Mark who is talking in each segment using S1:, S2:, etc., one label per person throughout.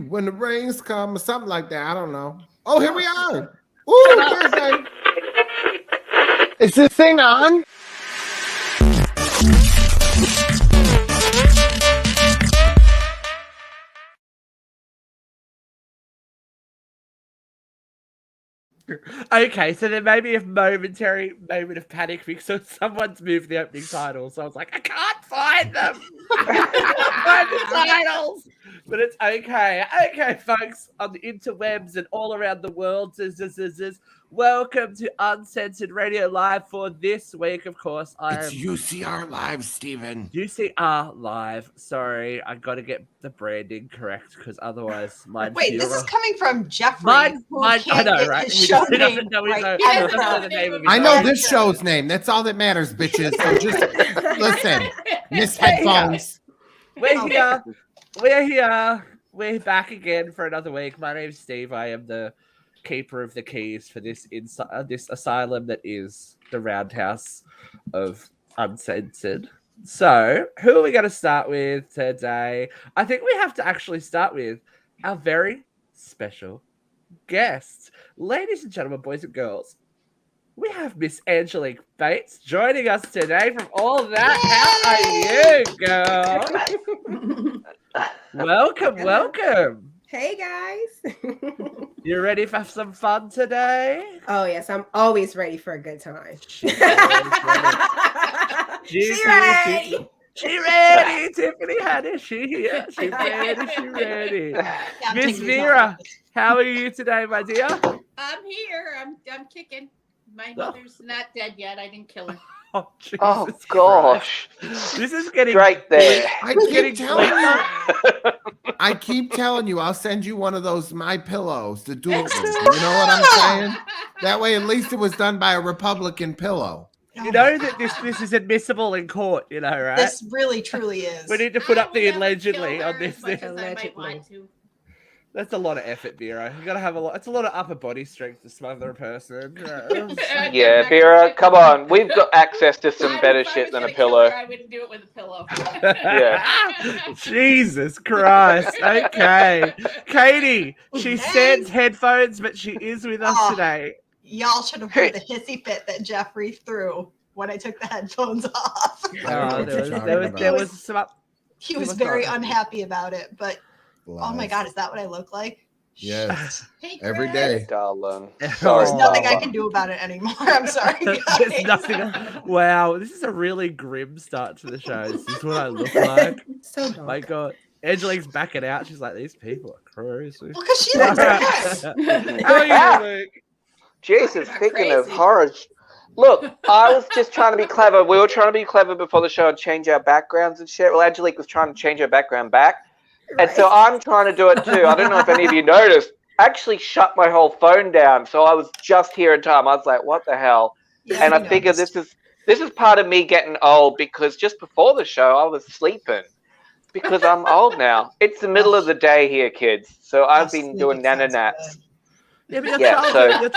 S1: when the rains come or something like that. I don't know. Oh, here we are. Ooh, Thursday.
S2: Is this thing on?
S3: Okay, so there may be a momentary moment of panic because someone's moved the opening title. So I was like, I can't find them. I can't find the titles. But it's okay. Okay, folks, on the interwebs and all around the world. Welcome to Uncensored Radio Live for this week. Of course,
S1: It's UCR Live, Steven.
S3: UCR Live. Sorry, I got to get the branding correct because otherwise,
S4: Wait, this is coming from Jeffrey.
S3: Mine, I know, right?
S4: His show name
S1: I know this show's name. That's all that matters, bitches. So just listen, Miss Headphones.
S3: We're here. We're here. We're back again for another week. My name's Steve. I am the keeper of the keys for this this asylum that is the Roundhouse of Uncensored. So, who are we going to start with today? I think we have to actually start with our very special guest. Ladies and gentlemen, boys and girls, we have Miss Angelique Bates joining us today from All That. Yay! How are you, girl? Welcome.
S5: Hey, guys.
S3: You ready for some fun today?
S5: Oh, yes. I'm always ready for a good time.
S3: She's ready. She ready. Tiffany Haddish. She here. She ready. Miss Vera, how are you today, my dear?
S6: I'm here. I'm kicking. My mother's not dead yet. I didn't kill her.
S3: Oh,
S2: Gosh.
S3: This is getting
S2: Right there.
S1: I keep telling you, I'll send you one of those My Pillows, the dual. You know what I'm saying? That way, at least it was done by a Republican pillow.
S3: You know that this is admissible in court, you know, right?
S4: This really, truly is.
S3: We need to put up the allegedly on this thing.
S5: Allegedly.
S3: That's a lot of effort, Vera. You gotta have a lot. It's a lot of upper body strength to smother a person.
S2: Yeah, Vera, come on. We've got access to some better shit than a pillow.
S6: I wouldn't do it with a pillow.
S2: Yeah.
S3: Jesus Christ. Okay. Katie, she sends headphones, but she is with us today.
S4: Y'all should have heard the hissy fit that Jeffrey threw when I took the headphones off.
S3: There was some.
S4: He was very unhappy about it, but oh my God, is that what I look like?
S1: Yes.
S6: Hey,
S1: Every
S6: Greg.
S1: day.
S2: Darling.
S4: There's nothing I can do about it anymore. I'm sorry,
S3: There's
S4: guys.
S3: nothing. Wow, this is a really grim start to the show. This is what I look like.
S5: So dark.
S3: My God. Angelique's backing out. She's like, these people are crazy.
S4: Well, because she looks good.
S3: How are you, Luke?
S2: Jesus, speaking of horror. Look, I was just trying to be clever. We were trying to be clever before the show and change our backgrounds and shit. Well, Angelique was trying to change her background back. And so I'm trying to do it too. I don't know if any of you noticed. I actually shut my whole phone down. So I was just here in time. I was like, what the hell?
S4: Yeah,
S2: and I figured this is part of me getting old because just before the show, I was sleeping because I'm old now. It's the middle of the day here, kids. So I've been doing nana naps.
S3: Yeah, but
S4: No.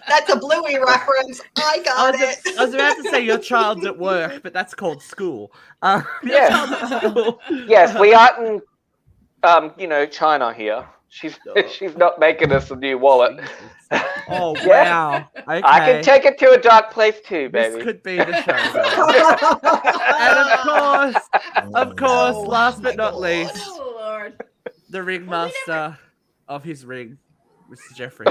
S4: That's a Bluey reference. I got it.
S3: I was about to say your child's at work, but that's called school.
S2: Yes, we aren't in, China here. She's not making us a new wallet.
S3: Oh,
S2: Yeah.
S3: wow. Okay.
S2: I can take it to a dark place too, baby.
S3: This could be the show. And of course, last but not least,
S6: Oh, Lord.
S3: the ringmaster of his ring, Mr. Jeffrey.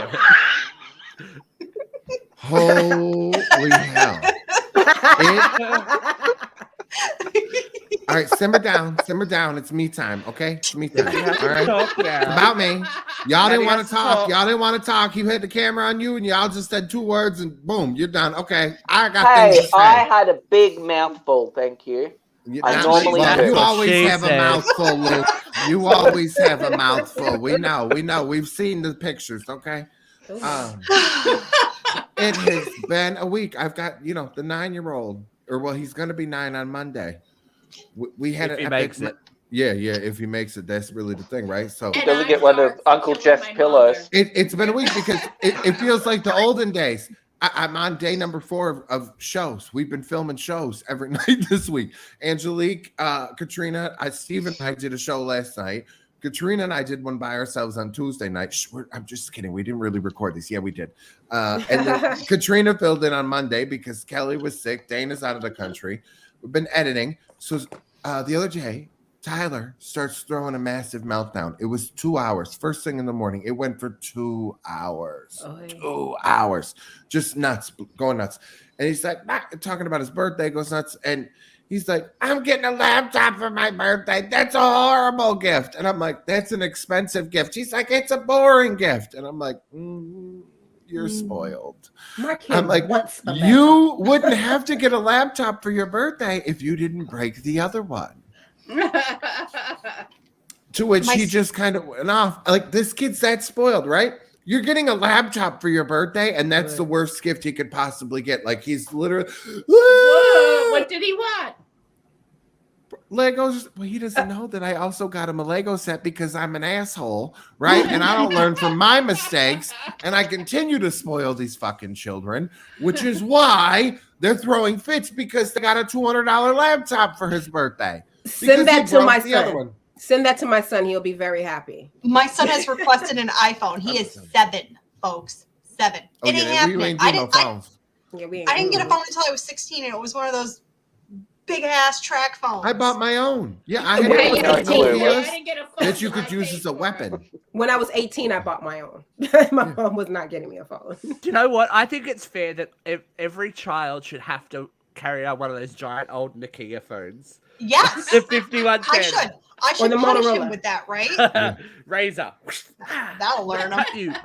S1: Holy hell. All right, simmer down. It's me time, okay? It's me time. All right. It's about me. Y'all didn't want to talk. You had the camera on you, and y'all just said 2 words, and boom, you're done. Okay, I got things to say.
S2: I had a big mouthful, thank you.
S1: You
S2: normally do.
S1: You always have a mouthful, Luke. You always have a mouthful. We know. We've seen the pictures, okay? It has been a week. I've got, the 9-year-old, or well, he's going to be 9 on Monday. We had
S3: If he makes it.
S1: Yeah, if he makes it, that's really the thing, right? So
S2: He doesn't get one of Uncle Jeff's pillows.
S1: it's been a week because it feels like the olden days. I'm on day number 4 of shows. We've been filming shows every night this week. Angelique, Katrina, Steve and I did a show last night. Katrina and I did one by ourselves on Tuesday night. I'm just kidding. We didn't really record this. Yeah, we did. And then Katrina filled in on Monday because Kelly was sick. Dana's out of the country. We've been editing. So the other day, Tyler starts throwing a massive meltdown. It was 2 hours. First thing in the morning. It went for 2 hours. 2 hours. Just nuts. Going nuts. And he's like, talking about his birthday, goes nuts. And he's like, I'm getting a laptop for my birthday. That's a horrible gift. And I'm like, that's an expensive gift. He's like, it's a boring gift. And I'm like, you're spoiled.
S5: My kid
S1: I'm like,
S5: wants a
S1: you wouldn't have to get a laptop for your birthday if you didn't break the other one. To which he just kind of went off. Like, this kid's that spoiled, right? You're getting a laptop for your birthday, and that's the worst gift he could possibly get. Like, he's literally,
S6: Whoa, what did he want?
S1: Legos. Well, he doesn't know that I also got him a Lego set because I'm an asshole, right? And I don't learn from my mistakes, and I continue to spoil these fucking children, which is why they're throwing fits because they got a $200 laptop for his birthday.
S5: Send that to my son. Send that to my son. He'll be very happy.
S4: My son has requested an iPhone. He is 7, folks. 7. It ain't happening. I didn't get a phone until I was 16, and it was one of those big ass track phones.
S1: I bought my own. Yeah, I had that you could use as a weapon.
S5: When I was 18, I bought my own. My mom was not getting me a phone.
S3: Do you know what? I think it's fair that every child should have to carry out one of those giant old Nokia phones.
S4: Yes.
S3: The 5110.
S4: I should punish him with that, right?
S3: Razor.
S4: That'll learn him.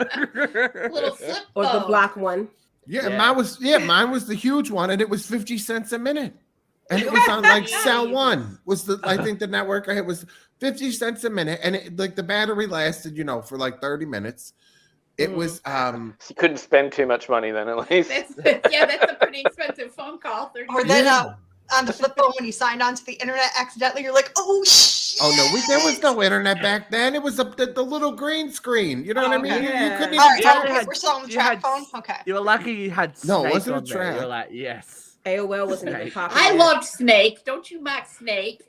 S6: Little flip
S5: or the block one.
S1: Yeah, mine was the huge one, and it was 50 cents a minute. And it was on like Cell One. I think the network I had was 50 cents a minute, and it, like the battery lasted, for like 30 minutes. It was
S2: so you couldn't spend too much money then, at least.
S6: That's a pretty expensive phone call.
S4: Or then on the flip phone, when you signed on to the internet accidentally, you're like, oh shit.
S1: Oh no, there was no internet back then. It was the little green screen. You know what I mean?
S3: Yeah.
S1: You couldn't
S4: even we're still on the track phone. Okay.
S3: You were lucky you had Snake.
S1: No, it wasn't
S3: on
S1: a track.
S3: You were like, yes.
S5: AOL wasn't even popular.
S6: I loved Snake. Don't you mock Snake?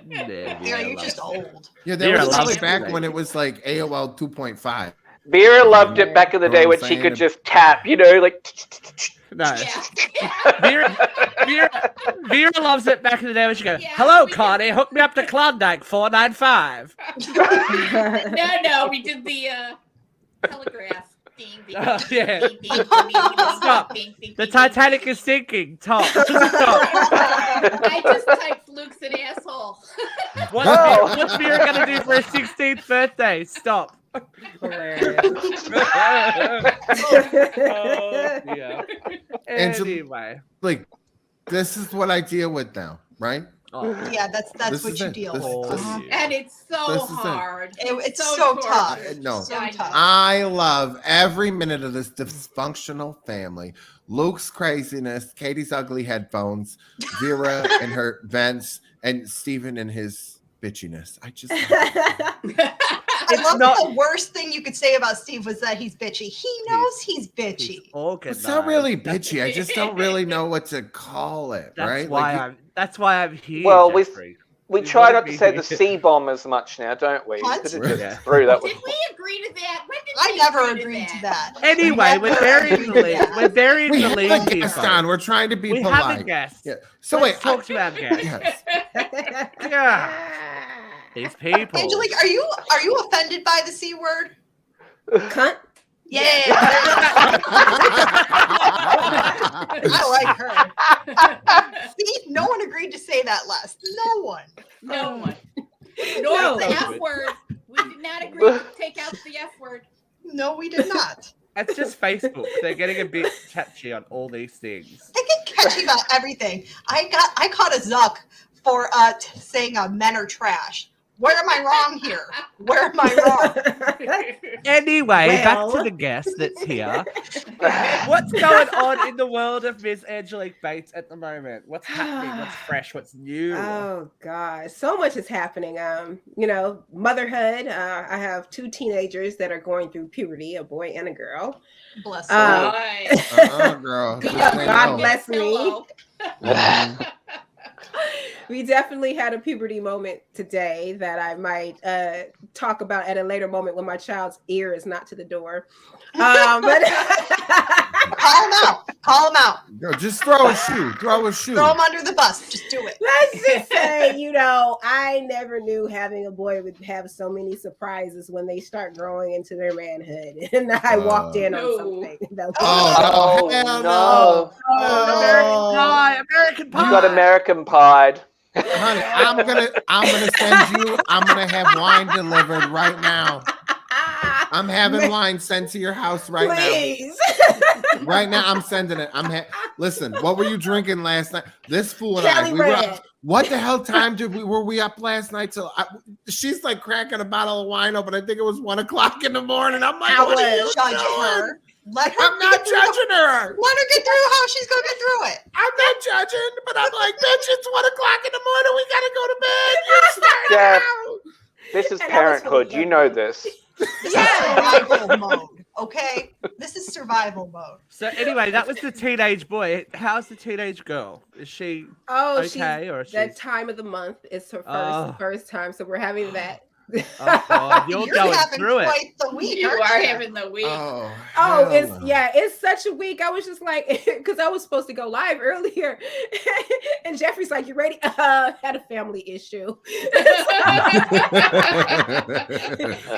S4: Yeah, you're just old.
S1: Yeah, there was probably back when it was like AOL 2.5.
S2: Vera loved it back in the day when she could just tap, like.
S3: No. Vera loves it back in the day when she goes, hello, Connie, hook me up to Klondike 495.
S6: No, we did the telegraph.
S3: Stop. The Titanic is sinking. Stop.
S6: I just typed Luke's an asshole.
S3: What's Vera going to do for her 16th birthday? Stop. Yeah. Anyway.
S1: Like, this is what I deal with now, right?
S4: Oh. Yeah, that's what you deal with.
S6: And it's so hard.
S4: It's so tough.
S1: I love every minute of this dysfunctional family. Luke's craziness, Katie's ugly headphones, Vera and her vents, and Steven and his bitchiness. I just
S4: the worst thing you could say about Steve was that he's bitchy. He knows he's bitchy.
S1: It's not really bitchy. I just don't really know what to call it.
S3: That's
S1: right?
S3: That's why I'm here.
S2: Well, we try not to say the C-bomb as much now, don't we?
S4: What?
S2: Did we agree
S6: to that?
S4: I never agreed to that.
S3: Anyway, we're burying the lead. We're burying the lead.
S1: We're trying to be polite.
S3: We have a guest.
S1: Yeah. So
S3: let's talk to our guest.
S1: Yes.
S3: These people.
S4: Angelique, are you offended by the C word?
S5: Cunt?
S4: Yeah. I like her. See, no one agreed to say that last. No one.
S6: Nor the F word. We did not agree to take out the F word.
S4: No, we did not.
S3: That's just Facebook. They're getting a bit catchy on all these things.
S4: They get catchy about everything. I caught a Zuck for saying men are trash. Where am I wrong here? Where am I wrong?
S3: Anyway, back to the guest that's here. What's going on in the world of Miss Angelique Bates at the moment? What's happening? What's fresh? What's new?
S5: Oh, God. So much is happening. Motherhood. I have 2 teenagers that are going through puberty, a boy and a girl.
S4: Bless
S1: girl.
S5: God bless me. we definitely had a puberty moment today that I might talk about at a later moment when my child's ear is not to the door. But
S4: call him out. Call him out.
S1: No, just throw a shoe. Throw a shoe.
S4: Throw him under the bus. Just do it.
S5: Let's just say, I never knew having a boy would have so many surprises when they start growing into their manhood. And I walked in on something.
S1: Oh, no.
S3: American Pie. American Pie.
S2: You got American Pie.
S1: Honey, I'm gonna send you. I'm gonna have wine delivered right now. I'm having wine sent to your house right now. Right now, I'm sending it. Listen. What were you drinking last night? This fool and I. We were up, what the hell time were we up last night till? She's like cracking a bottle of wine open. I think it was 1 o'clock in the morning. I'm like, what are you
S4: judging
S1: doing?
S4: her. Let her.
S1: I'm not judging her.
S4: Let her get through how she's gonna get through it.
S1: I'm not judging, but I'm like, bitch, it's 1 o'clock in the morning. We gotta go to bed. You're starting
S2: Yeah.
S1: out.
S2: This is parenthood. You know this.
S4: This is survival mode. Okay, this is survival mode.
S3: So anyway, that was the teenage boy. How's the teenage girl? Is she okay, or
S5: the time of the month is her first time, so we're having that.
S3: Oh God, you're going through
S4: quite
S3: it.
S4: The week,
S6: You are having the week.
S5: It's such a week. I was just like, because I was supposed to go live earlier, and Jeffrey's like, "You ready?" Had a family issue.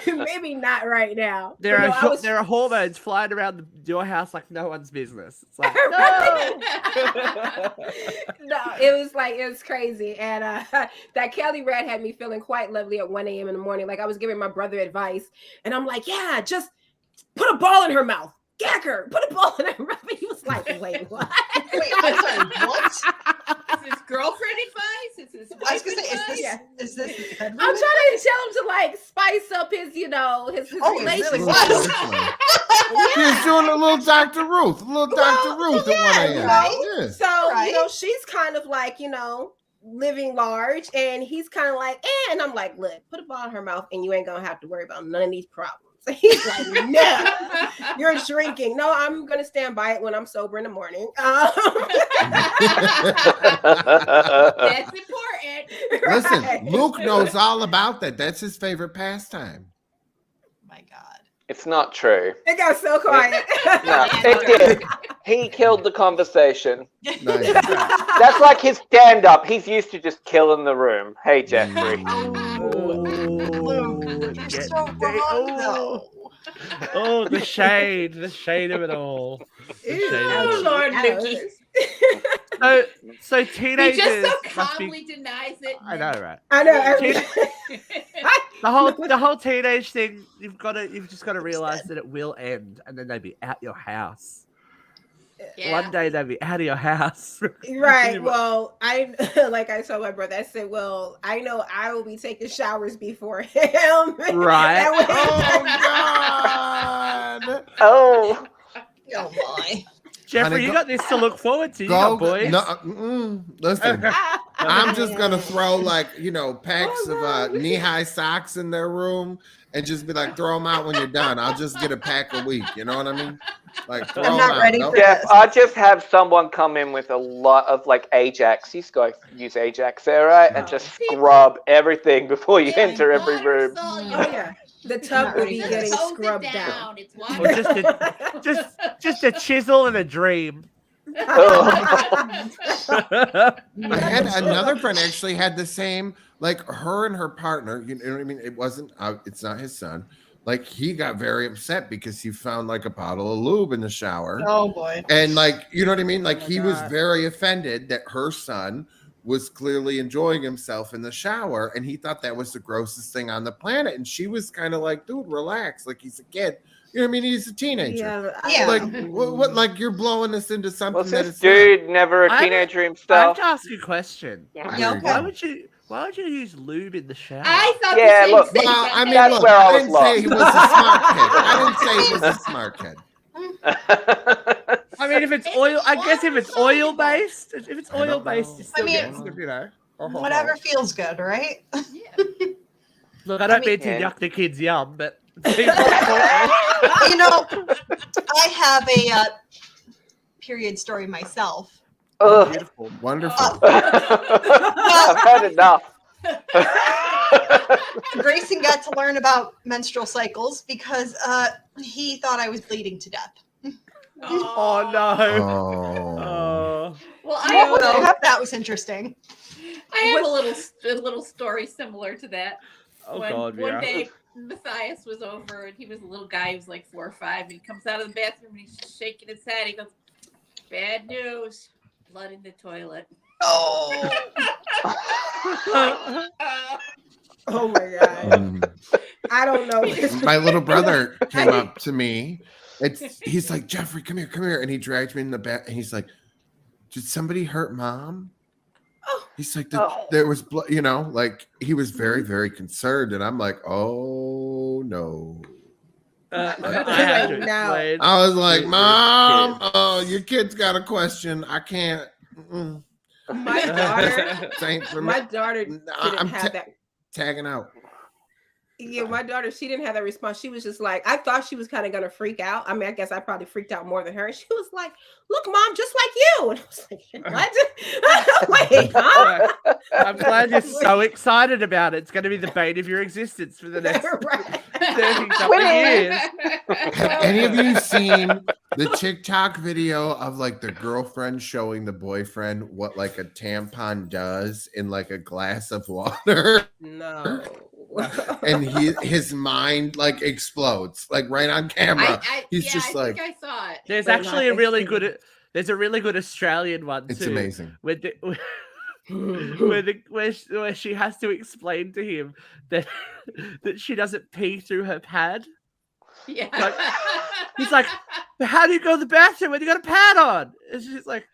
S5: Maybe not right now.
S3: There are hormones flying around your house like no one's business. It's like
S5: no, it was crazy, and that Kelly Red had me feeling quite lovely at 1 a.m. in the morning. Like I was giving my brother advice, and I'm like, yeah, just put a ball in her mouth. Gag her. Put a ball in her mouth. And he was like, wait, what?
S4: Wait, I'm sorry, what?
S6: Is this girlfriend advice? Is this
S4: I was gonna say,
S6: advice?
S4: is this his
S5: I'm trying to tell him to like spice up his, his relationship.
S1: Really She's doing a little Dr. Ruth. At 1 a.m.
S5: Right?
S1: Yeah.
S5: So, she's kind of like, living large, and he's kind of like, and I'm like, look, put a ball in her mouth and you ain't gonna have to worry about none of these problems. He's like, no, you're drinking. No, I'm gonna stand by it when I'm sober in the morning. That's
S6: important.
S1: Listen, Luke knows all about that. That's his favorite pastime.
S4: My God.
S2: It's not true.
S5: It got so quiet.
S2: No, it did. He killed the conversation.
S1: Nice.
S2: That's like his stand-up. He's used to just killing the room. Hey, Jeffrey.
S4: You're so wrong, though.
S3: Oh, the shade of it all.
S6: Oh, Lord, Lukey.
S3: So teenagers.
S6: He just so calmly denies it.
S3: I know, right?
S5: I know.
S3: The whole teenage thing. You've just got to realize that it will end, and then they'll be at your house.
S6: Yeah.
S3: One day they'll be out of your house.
S5: Right. Well, like I told my brother, I said, well, I know I will be taking showers before him.
S3: Right.
S1: Oh, God.
S2: Oh.
S4: Oh, my.
S3: Jeffrey, you got this to look forward to. You got boys.
S1: No, listen, I'm just going to throw packs of knee-high socks in their room and just be like, throw them out when you're done. I'll just get a pack a week. You know what I mean? Like, throw
S4: I'm
S1: them
S4: not
S1: out.
S4: ready
S1: Nope.
S4: for
S2: Jeff, I just have someone come in with a lot of Ajax. You guys use Ajax there, right? And just scrub everything before you enter every room.
S5: Oh, yeah. The tub will be getting scrubbed down.
S6: It's
S3: Or just a chisel and a dream.
S1: I had another friend actually had the same, her and her partner, you know what I mean? It's not his son. He got very upset because he found a bottle of lube in the shower.
S4: Oh, boy.
S1: And you know what I mean? He was
S5: God.
S1: very offended that her son was clearly enjoying himself in the shower. And he thought that was the grossest thing on the planet. And she was kind of like, dude, relax. He's a kid. You know what I mean? He's a teenager.
S5: Yeah.
S1: What you're blowing this into something
S2: Was
S1: that
S2: this
S1: it's
S2: dude never a teenager
S3: I have
S2: himself?
S3: to ask you a question.
S4: Yeah.
S3: Why would you use lube in the shower?
S6: I thought
S2: Yeah,
S6: the same
S2: look,
S6: thing.
S1: Well, I mean,
S2: That's
S1: look,
S2: where I
S1: I
S2: was
S1: didn't say he was a smart kid. I didn't say he was a smart kid.
S3: I mean, if it's oil, I guess if it's oil based, you still get some,
S4: Whatever feels good, right?
S6: Yeah.
S3: Look, I don't mean to yuck the kids' yum, but
S4: I have a period story myself.
S2: Ugh.
S3: Beautiful.
S1: Wonderful.
S2: I've had enough.
S4: Grayson got to learn about menstrual cycles because he thought I was bleeding to death.
S3: Oh no.
S1: Oh.
S6: Well,
S4: That was interesting.
S6: I have a little story similar to that.
S3: Oh
S6: one,
S3: God,
S6: one
S3: yeah.
S6: day Matthias was over and he was a little guy. He was like 4 or 5, and he comes out of the bathroom and he's shaking his head. He goes, "Bad news, blood in the toilet."
S4: Oh.
S5: Oh my God. I don't know.
S1: My little brother came up to me. He's like, Jeffrey, come here. And he dragged me in the back. And he's like, did somebody hurt Mom?
S5: Oh.
S1: He's like, there was blood, like he was very, very concerned. And I'm like, oh no.
S3: I had to explain.
S1: I was like, Mom, your kid's got a question. I can't.
S5: My daughter didn't have that.
S1: Tagging out.
S5: Yeah, my daughter, she didn't have that response. She was just like, I thought she was kind of going to freak out. I mean, I guess I probably freaked out more than her. And she was like, look, Mom, just like you. And I was like, what? Wait, huh?
S3: I'm glad you're so excited about it. It's going to be the bane of your existence for the next 30-something years.
S1: Have any of you seen the TikTok video of like the girlfriend showing the boyfriend what like a tampon does in like a glass of water?
S5: No.
S1: And his mind like explodes like right on camera. He's just like,
S6: I think I saw it.
S3: There's actually a really good Australian one too.
S1: It's amazing.
S3: Where she has to explain to him that she doesn't pee through her pad.
S6: Yeah.
S3: Like, he's like, but how do you go to the bathroom when you got a pad on? And she's like,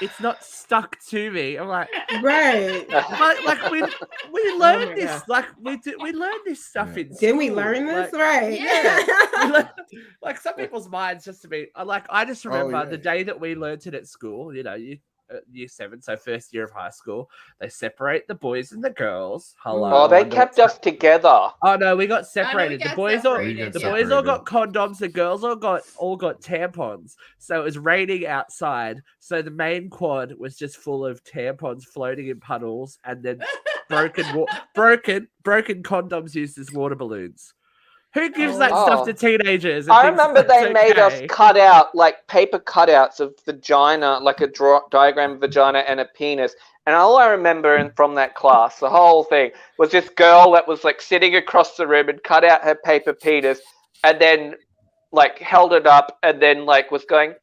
S3: it's not stuck to me. I'm like,
S5: right.
S3: Like we learned this. God. Like we learned this stuff in school.
S5: Didn't we learn this?
S3: Like,
S5: right.
S3: Yeah. Like some people's minds just to be like, I just remember the day that we learned it at school, year 7, so first year of high school, they separate the boys and the girls.
S2: Oh, they kept us together.
S3: Oh no, we got separated. The boys all got condoms. The girls all got tampons. So it was raining outside. So the main quad was just full of tampons floating in puddles, and then broken condoms used as water balloons. Who gives that stuff to teenagers?
S2: I remember they made us cut out like paper cutouts of vagina, like a diagram of vagina and a penis. And all I remember from that class, the whole thing, was this girl that was like sitting across the room and cut out her paper penis and then like held it up and then like was going,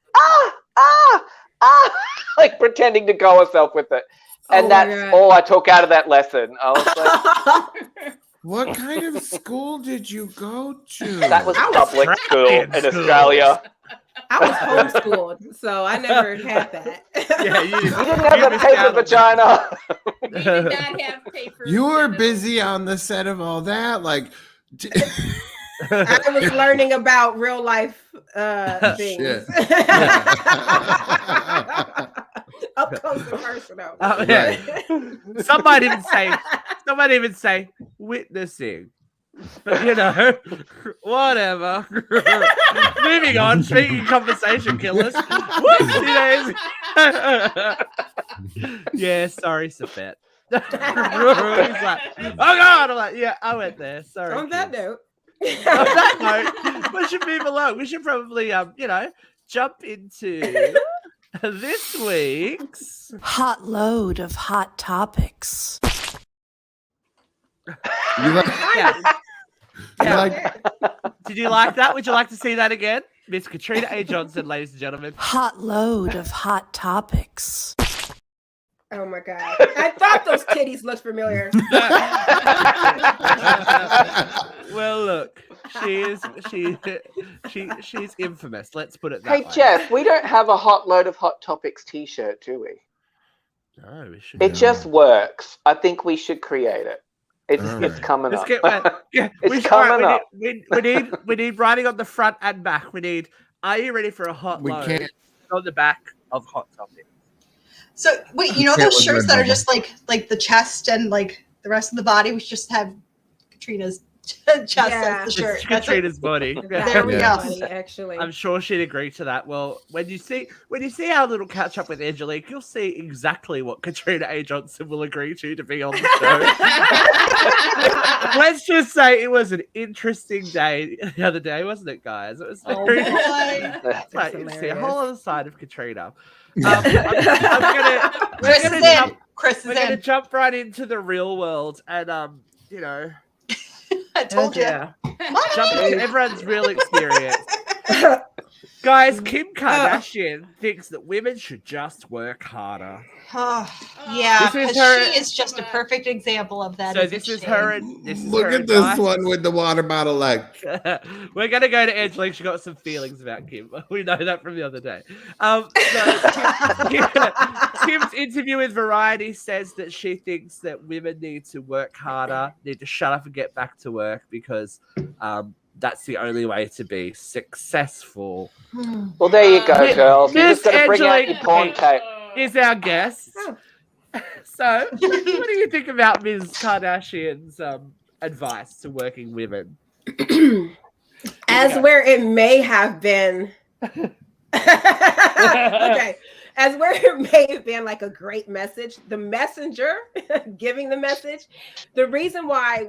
S2: like pretending to go herself with it. And that's all I took out of that lesson. I was like...
S1: What kind of school did you go to?
S2: That was public school in Australia.
S5: I was homeschooled, so I never had that.
S2: Yeah, you didn't have a paper vagina.
S6: We did not have paper.
S1: You were busy on the set of all that, like.
S5: I was learning about real life things. Up close and personal.
S3: Right. Some might even say witnessing. But whatever. Moving on, speaking conversation killers. Yeah, sorry, Safet. He's like, oh God, I'm like, yeah, I went there. Sorry.
S5: On that note.
S3: On that note, we should move along. We should probably jump into this week's
S7: hot load of hot topics.
S3: Did you like that? Would you like to see that again? Miss Katrina A. Johnson, ladies and gentlemen.
S7: Hot load of hot topics.
S5: Oh my God. I thought those titties looked familiar.
S3: Well, look, she's infamous. Let's put it that way.
S2: Hey, Jeff, we don't have a hot load of hot topics t-shirt, do we?
S3: No, we should.
S2: It just works. I think we should create it. It's coming up. It's coming up.
S3: We need writing on the front and back. We need. Are you ready for a hot load?
S1: Can't.
S3: On the back of hot topics.
S4: So wait, those shirts that are just like the chest and like the rest of the body, we should just have Katrina's Just as the shirt.
S3: It's Katrina's body.
S4: There we go.
S5: Funny, actually.
S3: I'm sure she'd agree to that. Well, when you see our little catch up with Angelique, you'll see exactly what Katrina A. Johnson will agree to be on the show. Let's just say it was an interesting day the other day, wasn't it, guys? It was very like, you see a whole other side of Katrina. We're gonna jump right into the real world and
S4: I told you.
S3: Jump into everyone's real experience. Guys, Kim Kardashian thinks that women should just work harder.
S4: Yeah, because she is just a perfect example of that.
S3: So this is her.
S1: Look at this one with the water bottle. Like,
S3: we're gonna go to Angelique. She got some feelings about Kim. We know that from the other day. Kim's interview with Variety says that she thinks that women need to work harder, need to shut up and get back to work because that's the only way to be successful.
S2: Well, there you go, girls. You just got to bring out your porn tape.
S3: Is our guest. So, what do you think about Ms. Kardashian's advice to working women?
S5: As where it may have been, okay, as where it may have been like a great message, the messenger giving the message, the reason why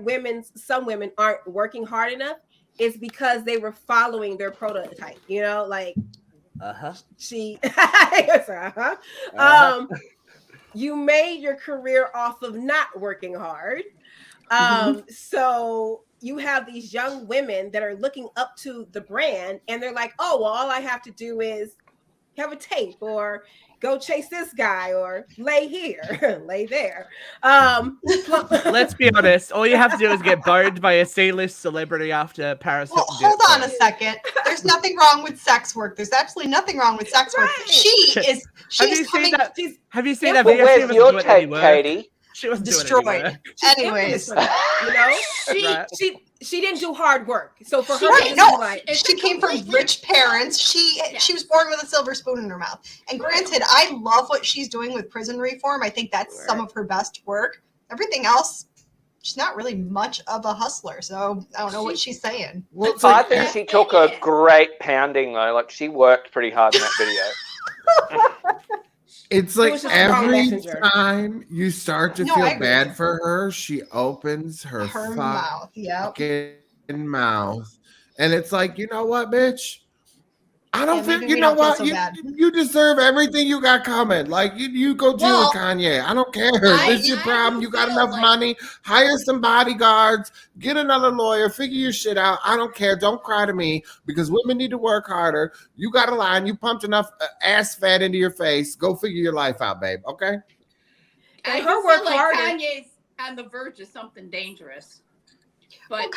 S5: some women aren't working hard enough is because they were following their prototype, like you made your career off of not working hard. So you have these young women that are looking up to the brand and they're like, oh, well, all I have to do is have a tape or go chase this guy or lay here, lay there.
S3: Let's be honest. All you have to do is get boned by a C-list celebrity after Paris Hilton.
S4: Hold on a second. There's nothing wrong with sex work. There's absolutely nothing wrong with sex work. She's coming.
S3: Have you seen that video?
S2: Where's your tape, Katie?
S3: She was
S4: destroyed. Anyways,
S5: she didn't do hard work. So for her,
S4: she came from rich parents. She was born with a silver spoon in her mouth. And granted, I love what she's doing with prison reform. I think that's some of her best work. Everything else, she's not really much of a hustler. So I don't know what she's saying.
S2: Well, I think she took a great pounding though. Like she worked pretty hard in that video.
S1: It's like every time you start to feel bad for her, she opens her mouth. Fucking mouth. And it's like, you know what, bitch? I don't think, you know what? You deserve everything you got coming. Like, you go deal with Kanye. I don't care. This is your problem. You got enough money. Hire some bodyguards. Get another lawyer. Figure your shit out. I don't care. Don't cry to me because women need to work harder. You got a line. You pumped enough ass fat into your face. Go figure your life out, babe. Okay?
S6: I feel like Kanye's on the verge of something dangerous. But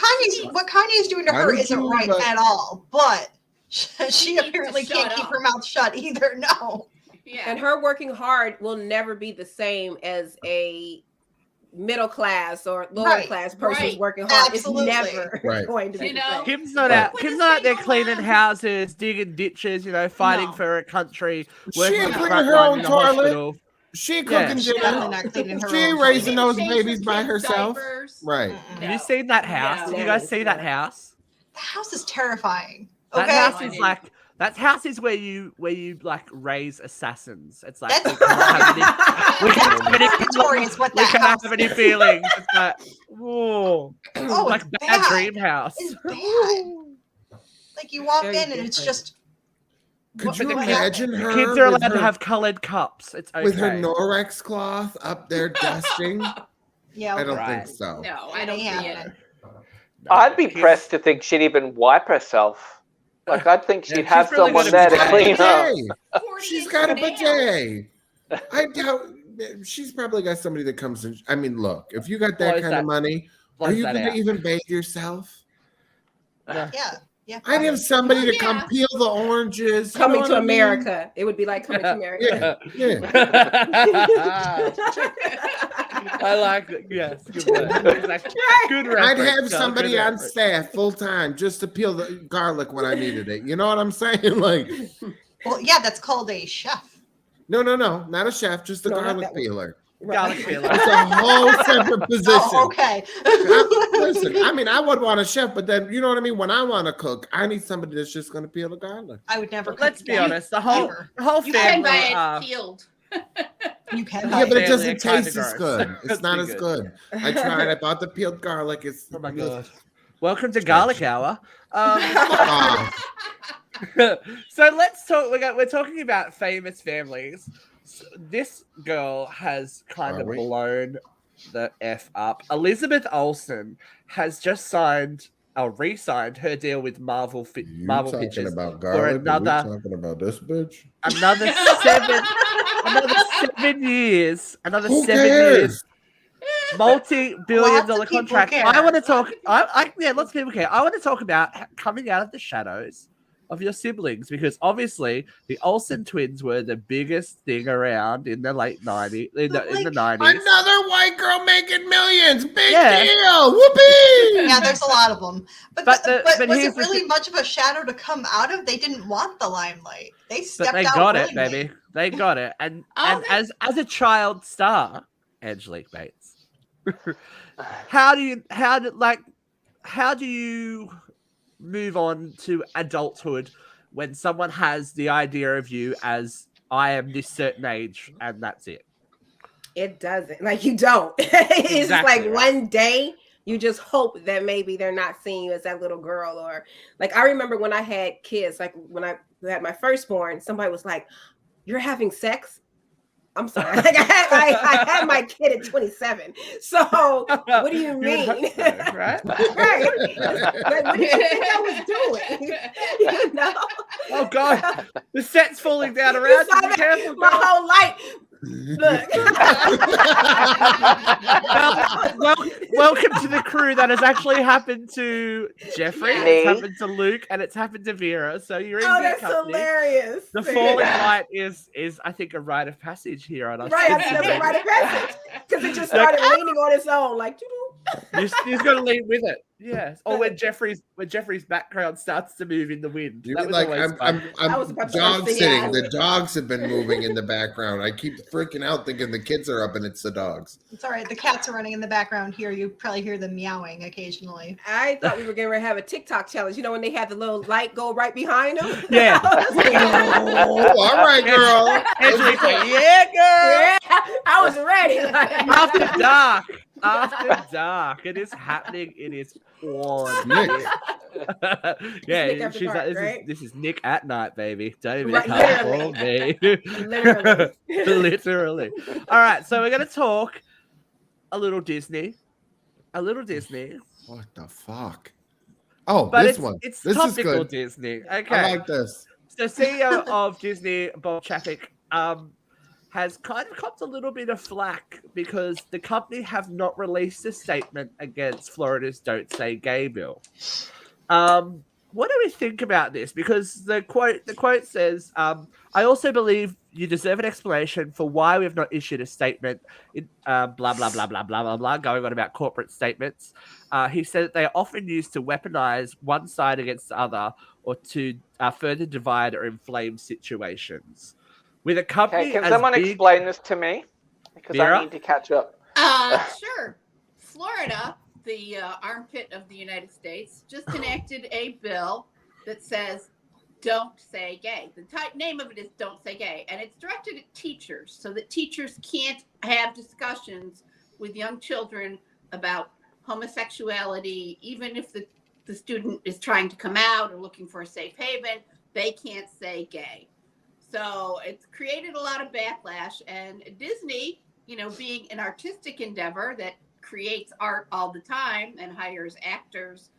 S4: what Kanye's doing to her isn't right at all. But she apparently can't keep her mouth shut either. No.
S6: Yeah.
S5: And her working hard will never be the same as a middle class or lower class person's working hard.
S4: Absolutely.
S5: It's never going to be the same.
S3: Kim's not out there cleaning houses, digging ditches, fighting for a country, working on the front line in a hospital.
S1: She ain't cooking dinner. She ain't raising those babies by herself. Right.
S3: Have you seen that house? Did you guys see that house?
S4: The house is terrifying.
S3: That house is like where you like raise assassins. It's like we can't have any feelings. It's like like bad dream house.
S4: It's bad. Like you walk in and it's just.
S1: Could you imagine her?
S3: Kids are allowed to have colored cups. It's okay.
S1: With her Norwex cloth up there dusting.
S4: Yeah,
S1: I don't think so.
S6: No, I don't see it.
S2: I'd be pressed to think she'd even wipe herself. Like, I'd think she'd have someone there to clean up.
S1: She's got a bidet. I doubt she's probably got somebody that comes in. I mean, look, if you got that kind of money, are you going to even bathe yourself?
S4: Yeah.
S1: I'd have somebody to come peel the oranges.
S5: Coming to America. It would be like coming to America.
S1: Yeah.
S3: I like it. Yes. Good reference.
S1: I'd have somebody on staff full time just to peel the garlic when I needed it. You know what I'm saying? Like,
S4: well, yeah, that's called a chef.
S1: No, not a chef, just a garlic peeler.
S3: garlic peeler.
S1: It's a whole separate position.
S4: Oh, okay.
S1: Listen, I mean, I would want a chef, but then you know what I mean. When I want to cook, I need somebody that's just going to peel the garlic.
S4: I would never.
S3: But let's be
S4: again.
S3: honest, the whole
S6: You can
S3: family.
S6: buy it peeled.
S4: You can.
S1: Yeah, but it
S3: family
S1: doesn't
S3: are kinda
S1: taste as
S3: gross.
S1: good. It's not as good. I tried. I bought the peeled garlic. It's
S3: Oh my god! Welcome to Garlic Hour.
S1: Oh,
S3: So let's talk. We're talking about famous families. So this girl has kind
S1: Are
S3: of
S1: we?
S3: blown the F up. Elizabeth Olsen has just signed or re-signed her deal with Marvel Pictures
S1: about
S3: for another
S1: talking about this bitch?
S3: another 7 years. Another
S1: Who
S3: 7
S1: cares?
S3: years. Multi-billion
S4: Lots of
S3: dollar
S4: people
S3: contract.
S4: care.
S3: I want to talk. Yeah, lots of people care. I want to talk about coming out of the shadows of your siblings, because obviously the Olsen twins were the biggest thing around in the late 90s. In the 90s.
S1: Another white girl making millions. Big
S3: Yeah.
S1: deal. Whoopee.
S4: Yeah, there's a lot of them. But
S3: But
S4: was
S3: here's
S4: it
S3: the
S4: really
S3: thi-
S4: much of a shadow to come out of? They didn't want the limelight. They stepped
S3: But they
S4: out
S3: got it,
S4: willingly.
S3: baby. They got it. And
S6: Oh,
S3: as a child star, Angelique Bates, how do you move on to adulthood when someone has the idea of you as I am this certain age and that's it?
S5: It doesn't. Like, you don't. It's just
S3: Exactly,
S5: like
S3: right.
S5: one day you just hope that maybe they're not seeing you as that little girl. Or like, I remember when I had kids, like when I had my firstborn, somebody was like, "You're having sex?" I'm sorry. Like, I had my kid at 27. So what do you
S3: would
S5: mean?
S3: hope so, right?
S5: Right. Like, what do you think I was doing? You know?
S3: Oh God, the set's falling down around you. Be careful,
S5: My
S3: girl.
S5: whole life. Look.
S3: Welcome to the crew. That has actually happened to Jeffrey,
S6: Yeah.
S3: it's
S2: Me.
S3: happened to Luke, and it's happened to Vera. So you're in
S5: Oh,
S3: good
S5: that's
S3: company.
S5: hilarious.
S3: The falling light is I think a rite of passage here on us.
S5: Right, I think that's a rite of passage. Because it just started leaning on its own, like,
S3: You've got to lead with it. Yes. Or when Jeffrey's background starts to move in the wind.
S1: You
S3: That was
S1: like
S3: always
S1: I'm
S3: fun.
S5: I was about to
S1: dog
S5: say,
S1: sitting.
S5: yeah.
S1: The dogs have been moving in the background. I keep freaking out thinking the kids are up and it's the dogs.
S4: It's all right. The cats are running in the background here. You probably hear them meowing occasionally.
S5: I thought we were going to have a TikTok challenge. You know, when they had the little light go right behind them?
S3: Yeah.
S1: Oh, all right, girl.
S3: Angelique's like, yeah, girl.
S5: Yeah, I was ready.
S3: After dark. After dark. It is happening. It is on.
S1: Nick.
S3: Yeah,
S5: Nick after
S3: she's
S5: dark,
S3: like,
S5: right?
S3: this is Nick at night, baby. Don't even
S5: Right,
S3: come for me.
S5: Literally.
S3: Literally. All right, so we're gonna talk a little Disney.
S1: What the fuck? Oh,
S3: But
S1: this one.
S3: it's
S1: This is
S3: topical
S1: good.
S3: Disney.
S1: I
S3: Okay.
S1: like this.
S3: So CEO of Disney, Bob Chapek, has kind of copped a little bit of flack because the company have not released a statement against Florida's Don't Say Gay bill. What do we think about this? Because the quote says, I also believe you deserve an explanation for why we have not issued a statement in blah, blah, blah, blah, blah, blah, blah, going on about corporate statements. He said that they are often used to weaponize one side against the other or to further divide or inflame situations. With a company
S2: Okay, can
S3: as
S2: someone
S3: big...
S2: explain this to me? Because
S3: Vera?
S2: I need to catch up.
S6: Sure. Florida, the armpit of the United States, just enacted a bill that says "Don't Say Gay." The name of it is "Don't Say Gay," and it's directed at teachers so that teachers can't have discussions with young children about homosexuality, even if the student is trying to come out or looking for a safe haven. They can't say gay. So it's created a lot of backlash, and Disney, being an artistic endeavor that creates art all the time and hires actors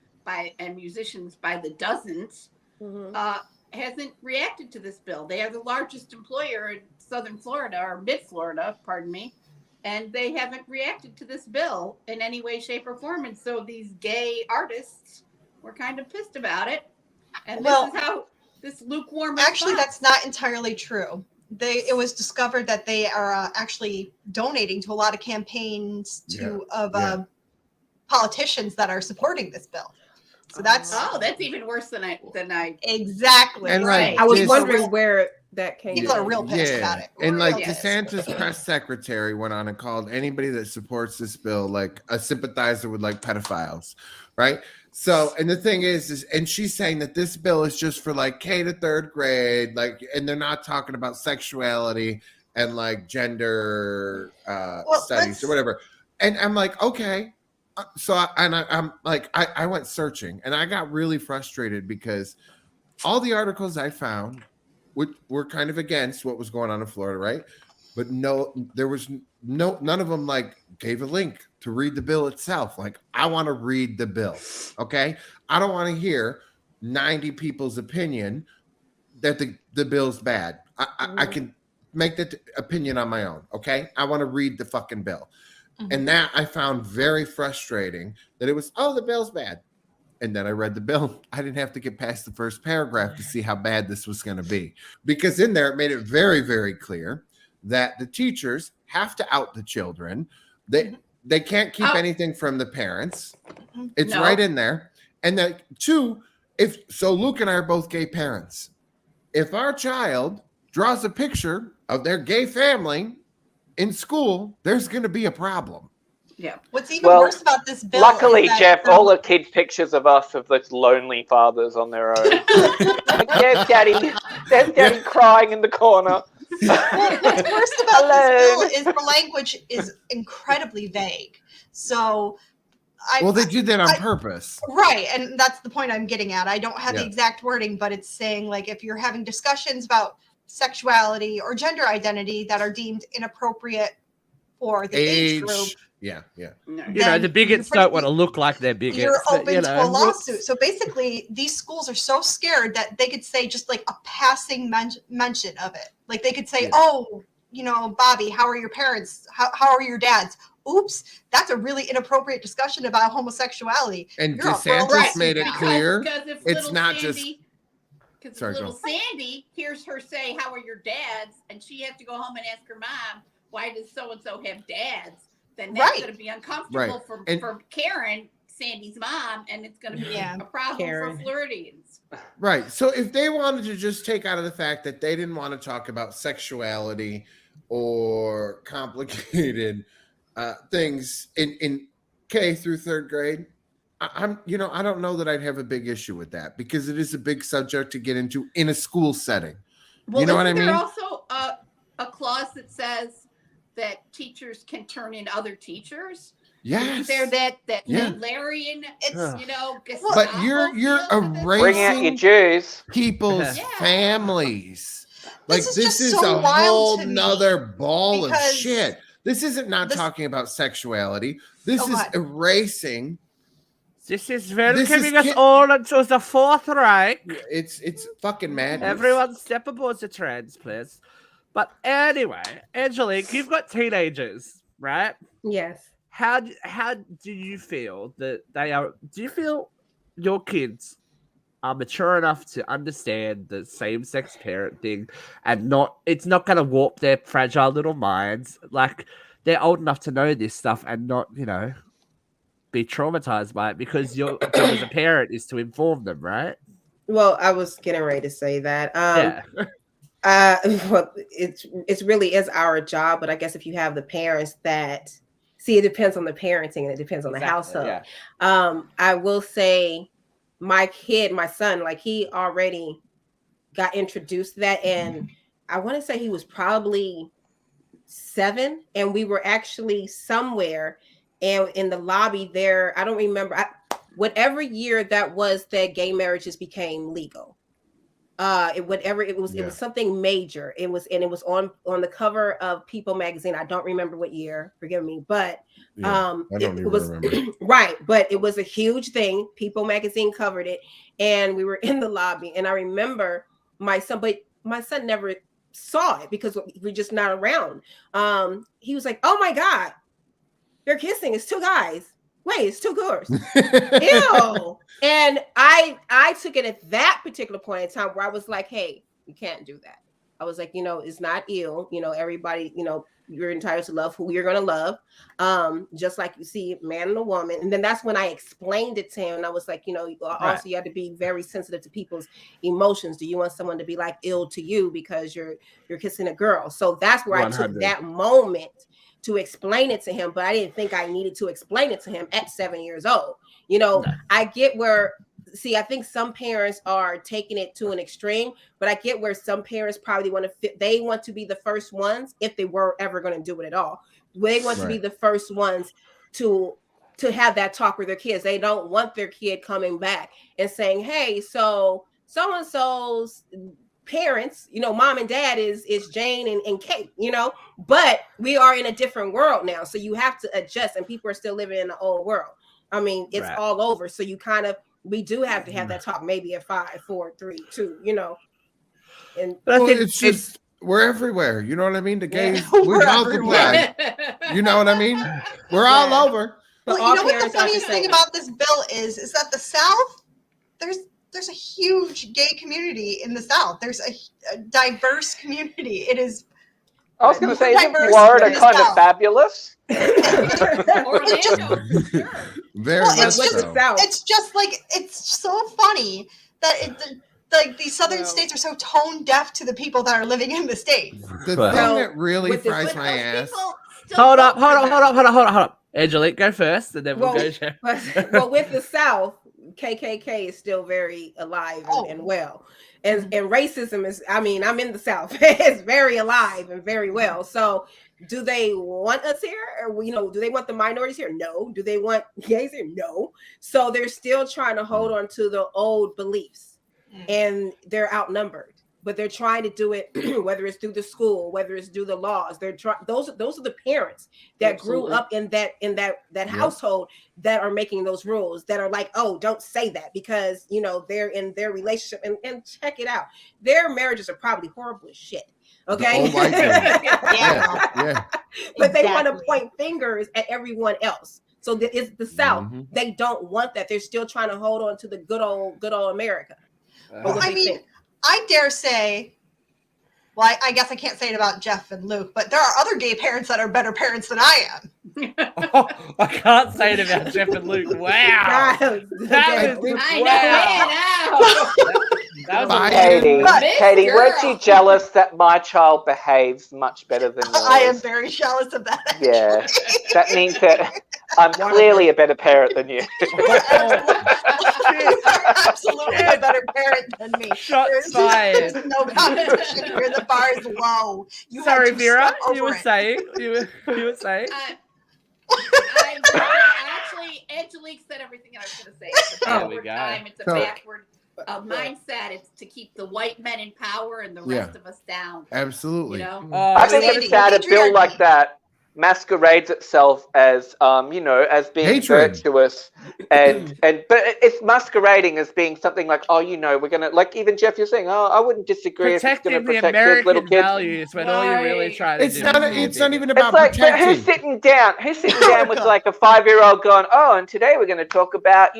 S6: and musicians by the dozens, hasn't reacted to this bill. They are the largest employer in Southern Florida, or mid-Florida, pardon me, and they haven't reacted to this bill in any way, shape, or form. And so these gay artists were kind of pissed about it. And this is how this lukewarm.
S4: Actually, that's not entirely true. It was discovered that they are actually donating to a lot of campaigns of politicians that are supporting this bill. So that's
S6: that's even worse than I
S4: exactly
S1: And,
S4: right.
S1: like,
S5: I was
S1: this-
S5: wondering where that came
S4: People
S5: from.
S4: are real pissed about it.
S1: And
S4: Real
S1: like
S4: pissed.
S1: DeSantis' press secretary went on and called anybody that supports this bill like a sympathizer with like pedophiles, right? So, and the thing is, and she's saying that this bill is just for like K to third grade, like, and they're not talking about sexuality and like gender studies or whatever. And I'm like, okay. I'm like, I went searching and I got really frustrated because all the articles I found were kind of against what was going on in Florida, right? But there was none of them like gave a link to read the bill itself. Like, I want to read the bill, okay? I don't want to hear 90 people's opinion that the bill's bad. I can make that opinion on my own, okay? I want to read the fucking bill. Mm-hmm. And that I found very frustrating that it was, the bill's bad. And then I read the bill. I didn't have to get past the first paragraph to see how bad this was going to be. Because in there, it made it very, very clear that the teachers have to out the children. They can't keep anything from the parents. It's right in there. And that, two, Luke and I are both gay parents. If our child draws a picture of their gay family in school, there's going to be a problem.
S6: Yeah.
S4: What's even worse about this bill?
S2: Luckily, Jeff, all the kids' pictures of us of those lonely fathers on their own. Like, there's Daddy crying in the corner.
S4: Well, what's worse about this bill is the language is incredibly vague. So,
S1: they did that on purpose,
S4: right? And that's the point I'm getting at. I don't have the exact wording, but it's saying like if you're having discussions about sexuality or gender identity that are deemed inappropriate for the age group.
S1: Yeah.
S3: You know, the bigots don't want to look like they're bigots.
S4: You're open to a lawsuit. So basically, these schools are so scared that they could say just like a passing mention of it. Like they could say, Bobby, how are your parents? How are your dads? Oops, that's a really inappropriate discussion about homosexuality.
S1: And DeSantis made it clear it's not just...
S6: Because little Sandy hears her say, how are your dads? And she has to go home and ask her mom, why does so-and-so have dads? Then that's going to be uncomfortable for Karen, Sandy's mom, and it's going to be a problem for Floridians.
S1: Right. So if they wanted to just take out of the fact that they didn't want to talk about sexuality or complicated things in K through third grade, I don't know that I'd have a big issue with that because it is a big subject to get into in a school setting.
S6: Well,
S1: you know what I mean?
S6: There's also a clause that says that teachers can turn in other teachers.
S1: Yes.
S6: They're that Hitlerian,
S1: but you're erasing
S2: bring out your Jews.
S1: People's families. Like this is a whole nother ball of shit. This isn't talking about sexuality. This is erasing.
S3: This is welcoming us all into the Fourth Reich.
S1: It's fucking madness.
S3: Everyone step aboard the trans, please. But anyway, Angelique, you've got teenagers, right?
S5: Yes.
S3: How do you feel that they are? Do you feel your kids are mature enough to understand the same-sex parenting and it's not going to warp their fragile little minds? Like they're old enough to know this stuff and not, be traumatized by it because your job as a parent is to inform them, right?
S5: Well, I was getting ready to say that. Well, it really is our job, but I guess if you have the parents that it depends on the parenting and it depends on the household. Yeah. I will say my son, like he already got introduced to that, and I want to say he was probably 7, and we were actually somewhere and in the lobby there. I don't remember whatever year that was that gay marriages became legal. It was something major. It was on the cover of People magazine. I don't remember what year, forgive me, but it was remember. Right, but it was a huge thing. People magazine covered it, and we were in the lobby. And I remember my son never saw it because we're just not around. He was like, "Oh my God, they're kissing. It's 2 guys. Wait, it's 2 girls." Ew. And I took it at that particular point in time where I was like, hey, you can't do that. I was like, it's not ill. Everybody, you're entitled to love who you're going to love. Just like you see a man and a woman. And then that's when I explained it to him. And I was like, also you have to be very sensitive to people's emotions. Do you want someone to be like ill to you because you're kissing a girl? So that's where
S3: 100.
S5: I took that moment to explain it to him, but I didn't think I needed to explain it to him at 7 years old. I get where, I think some parents are taking it to an extreme, but I get where some parents probably want to be the first ones, if they were ever going to do it at all. They want to be the first ones to have that talk with their kids. They don't want their kid coming back and saying, hey, so-and-so's parents, mom and dad is Jane and Kate, but we are in a different world now. So you have to adjust, and people are still living in the old world. I mean, it's all over. So we do have to have that talk, maybe at 5, 4, 3, 2, And
S1: it's just we're everywhere. You know what I mean? The gays, we multiply. You know what I mean? We're all over.
S4: Well, you know what the funniest thing about this bill is that the South, there's a huge gay community in the South. There's a diverse community. It is.
S2: I was going to say, isn't Florida kind of fabulous?
S6: Orlando.
S1: Very
S4: it's just like, it's so funny that these southern states are so tone deaf to the people that are living in the states.
S1: The thing that really fries my ass.
S3: Hold up. Angelique, go first, and then we'll go.
S5: Well, with the South, KKK is still very alive and well. And racism is, I'm in the South. It's very alive and very well. So do they want us here? Or, do they want the minorities here? No. Do they want gays here? No. So they're still trying to hold on to the old beliefs, and they're outnumbered. But they're trying to do it, whether it's through the school, whether it's through the laws. They're those are the parents that grew up in that household that are making those rules, that are like, oh, don't say that, because they're in their relationship, and check it out. Their marriages are probably horrible as shit. Okay.
S1: Yeah.
S5: But they want to point fingers at everyone else. So it's the South.
S1: Mm-hmm.
S5: They don't want that. They're still trying to hold on to the good old America.
S4: I dare say, well, I guess I can't say it about Jeff and Luke, but there are other gay parents that are better parents than I am.
S3: I can't say it about Jeff and Luke. Wow.
S2: Katie, weren't you jealous that my child behaves much better than yours?
S4: I am very jealous of that. Actually.
S2: Yeah, that means that I'm clearly a better parent than you.
S4: Absolutely a better parent than me.
S3: Shots fired.
S4: There's no competition here. The bar is low.
S3: Sorry, Vera, you were saying.
S6: Actually, Angelique said everything I was going to say. It's a backward time. It's a backward mindset. It's to keep the white men in power and the rest of us down.
S1: Absolutely.
S2: I think it's sad a bill like that masquerades itself as as being
S1: hatred.
S2: Virtuous, but it's masquerading as being something like, we're gonna, like, even Jeff, you're saying, I wouldn't disagree if it's gonna protect
S3: American
S2: little kids.
S3: values, when all you're really trying to do.
S1: It's not even about
S2: protecting.
S1: protecting.
S2: Who's sitting down with like a 5-year-old going, and today we're going to talk about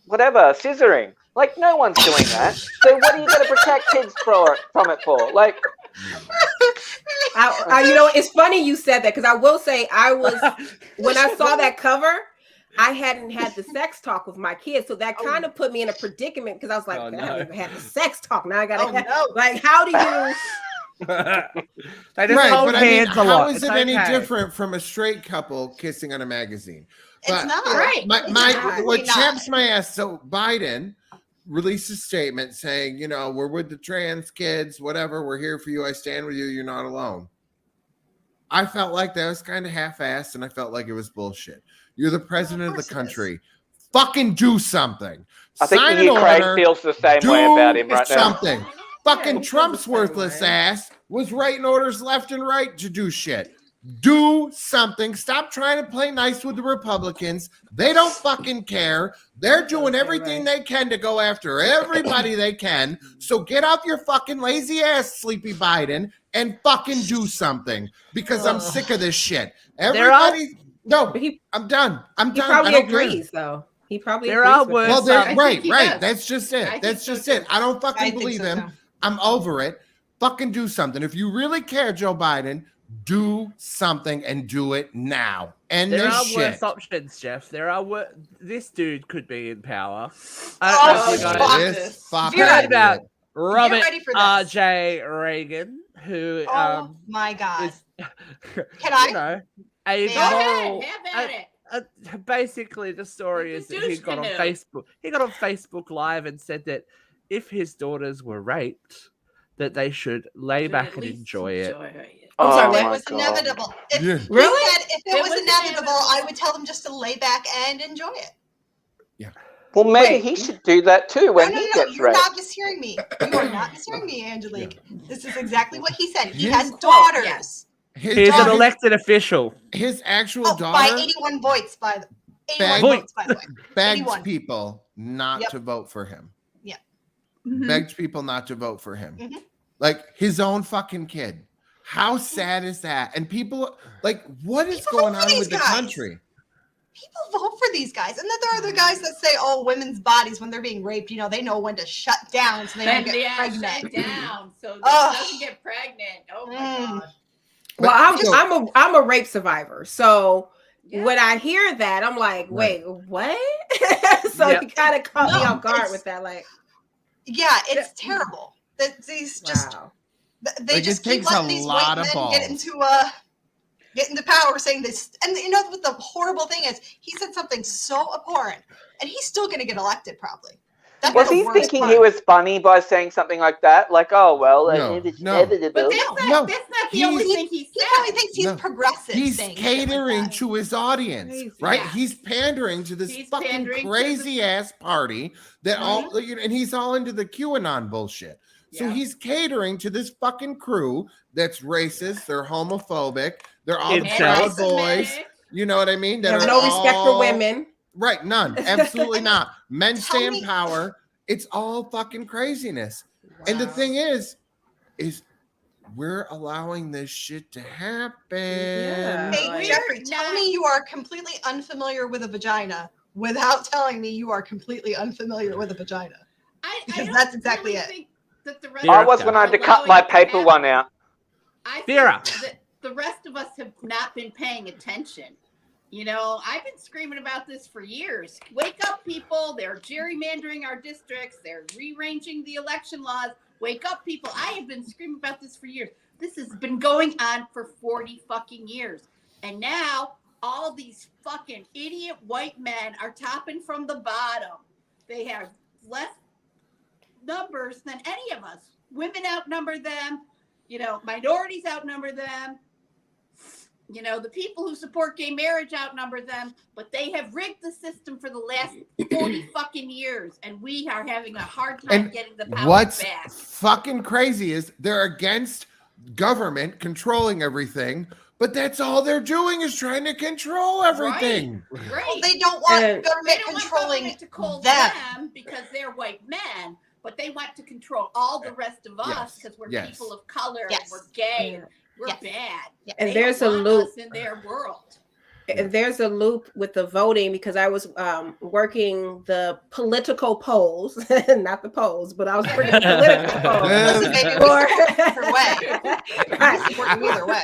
S2: whatever, scissoring. Like, no one's doing that. So what are you going to protect kids from it for? Like,
S5: it's funny you said that, because I will say when I saw that cover, I hadn't had the sex talk with my kids, so that kind of put me in a predicament, because I was like, I haven't even had the sex talk. Now I got to like, how do you?
S1: How is it any different from a straight couple kissing on a magazine?
S4: It's not right.
S1: What chaps my ass? So Biden released a statement saying, we're with the trans kids, whatever. We're here for you. I stand with you. You're not alone. I felt like that was kind of half-assed, and I felt like it was bullshit. You're the president of the country. Fucking do something.
S2: I think the Ukraine feels the same way about him right now.
S1: Fucking Trump's worthless ass was writing orders left and right to do shit. Do something. Stop trying to play nice with the Republicans. They don't fucking care. They're doing everything they can to go after everybody they can. So get off your fucking lazy ass, Sleepy Biden, and fucking do something, because I'm sick of this shit. Everybody, I'm done.
S5: He probably agrees, though. He probably agrees.
S1: Right. That's just it. I don't fucking believe him. I'm over it. fucking do something. If you really care, Joe Biden, do something and do it now. And
S3: There
S1: this
S3: are
S1: shit.
S3: worse options, Jeff. There are this dude could be in power.
S4: Oh,
S1: This fucking
S4: You're
S3: heard about
S1: idiot.
S3: Robert
S4: ready for this.
S3: R.J. Reagan, who
S4: Oh my God.
S3: is,
S4: Can I?
S3: you know, a
S4: May
S6: Go
S3: moral.
S6: ahead, have at it.
S3: Basically, the story is
S6: It's a
S3: that he
S6: douche
S3: got on
S6: canoe.
S3: Facebook. He got on Facebook Live and said that if his daughters were raped, that they should lay
S6: Should
S3: back
S6: at
S3: and
S6: least
S3: enjoy it.
S5: I'm
S2: Oh
S5: sorry,
S4: It
S2: my
S4: was
S2: God.
S4: inevitable. If
S1: Yeah.
S4: he
S5: Really?
S4: said if it
S6: It
S4: was
S6: was
S4: inevitable,
S6: inevitable.
S4: I would tell them just to lay back and enjoy it.
S2: Well, maybe
S5: Wait.
S2: he should do that too when
S4: no,
S2: he
S4: no,
S2: gets
S4: you're
S2: raped.
S4: not mishearing me. You are not mishearing me, Angelique. This is exactly what he said. He
S1: His
S4: has
S6: quote,
S4: daughters.
S6: yes.
S3: He's an
S4: daughter-
S3: elected official.
S1: His actual
S4: Oh, by
S1: daughter
S4: 81 votes, by the 81
S1: Beg-
S4: votes, by the way.
S1: begged
S4: 81.
S1: people not
S4: Yep.
S1: to vote for him.
S6: Mhm.
S1: Begged people not to vote for him.
S4: Mhm.
S1: Like his own fucking kid. How sad is that? And people, like, what is
S4: People
S1: going
S4: vote for
S1: on
S4: these
S1: with the
S4: guys.
S1: country?
S4: People vote for these guys. And then there are the guys that say, oh, women's bodies, when they're being raped, they know when to shut down so they don't
S6: And
S4: get
S6: yeah,
S4: pregnant.
S6: shut down so that
S4: Ugh.
S6: it doesn't get pregnant. Oh my
S4: Mm.
S6: God.
S5: Well,
S1: So-
S5: I'm a rape survivor, so
S6: Yeah.
S5: when I hear that, I'm like,
S1: Right.
S5: wait, what? So
S3: Yep.
S5: you kind of caught me
S4: No,
S5: off guard
S4: it's-
S5: with that, like,
S4: Yeah, it's terrible. That these just
S5: wow.
S4: they
S1: Like,
S4: just
S1: it
S4: keep
S1: takes a
S4: letting these
S1: lot
S4: white
S1: of
S4: men
S1: balls.
S4: get into power saying this. And what the horrible thing is? He said something so abhorrent, and he's still going to get elected probably. That's
S2: Was
S4: the
S2: he
S4: worst
S2: thinking
S4: part.
S2: he was funny by saying something like that? Like, oh well,
S1: No,
S2: it's
S1: no.
S2: inevitable.
S6: But that's
S1: No,
S6: not the only
S1: he's-
S6: thing he
S4: He probably
S6: said.
S4: thinks he's
S1: No.
S4: progressive.
S1: He's
S4: saying shit like
S1: catering
S4: that.
S1: to his audience,
S5: Crazy.
S1: right?
S6: Yeah.
S1: He's pandering to this
S6: He's
S1: fucking
S6: pandering to
S1: crazy ass party that
S6: Mhm.
S1: all, and he's all into the QAnon bullshit. So
S6: Yeah.
S1: he's catering to this fucking crew that's racist, they're homophobic, they're all the
S3: Incels.
S1: Proud Boys.
S6: Anti-Semitic.
S1: You know what I mean?
S5: They
S1: That
S5: have
S1: are
S5: no respect for
S1: all-
S5: women.
S1: Right, none. Absolutely not. Men
S4: Tell
S1: stay in
S4: me-
S1: power. It's all fucking craziness. And the
S5: Wow.
S1: thing is we're allowing this shit to happen.
S5: Yeah.
S4: Hey,
S6: We're
S4: Jeffrey, tell
S6: not-
S4: me you are completely unfamiliar with a vagina without telling me you are completely unfamiliar with a vagina.
S6: I
S4: Because
S6: don't
S4: that's exactly
S6: really
S4: it.
S6: think that the rest
S3: Vera,
S2: I was when I had to cut my paper one out.
S6: I think
S3: Vera.
S6: that the rest of us have not been paying attention. I've been screaming about this for years. Wake up, people. They're gerrymandering our districts. They're rearranging the election laws. Wake up, people. I have been screaming about this for years. This has been going on for 40 fucking years. And now all these fucking idiot white men are topping from the bottom. They have less numbers than any of us. Women outnumber them. Minorities outnumber them. The people who support gay marriage outnumber them, but they have rigged the system for the last 40 fucking years, and we are having a hard time
S1: And
S6: getting the power
S1: what's
S6: back.
S1: fucking crazy is they're against government controlling everything, but that's all they're doing is trying to control everything.
S6: Right.
S4: Well, they don't want
S5: And-
S6: They
S4: government
S6: don't want
S4: controlling
S6: government to control
S4: them.
S6: them because they're white men, but they want to control all the rest of us
S1: Yes.
S6: because we're
S1: Yes.
S6: people of color
S4: Yes.
S6: and we're gay
S5: Yeah.
S6: and we're
S4: Yes.
S6: bad.
S4: Yeah.
S5: And
S6: They
S5: there's
S6: don't
S5: a
S6: want
S5: loop.
S6: us in their world.
S5: And there's a loop with the voting because I was working the political polls, not the polls, but I was working the political polls.
S4: Listen, baby, we support either way.
S5: Right.
S4: We support you either way.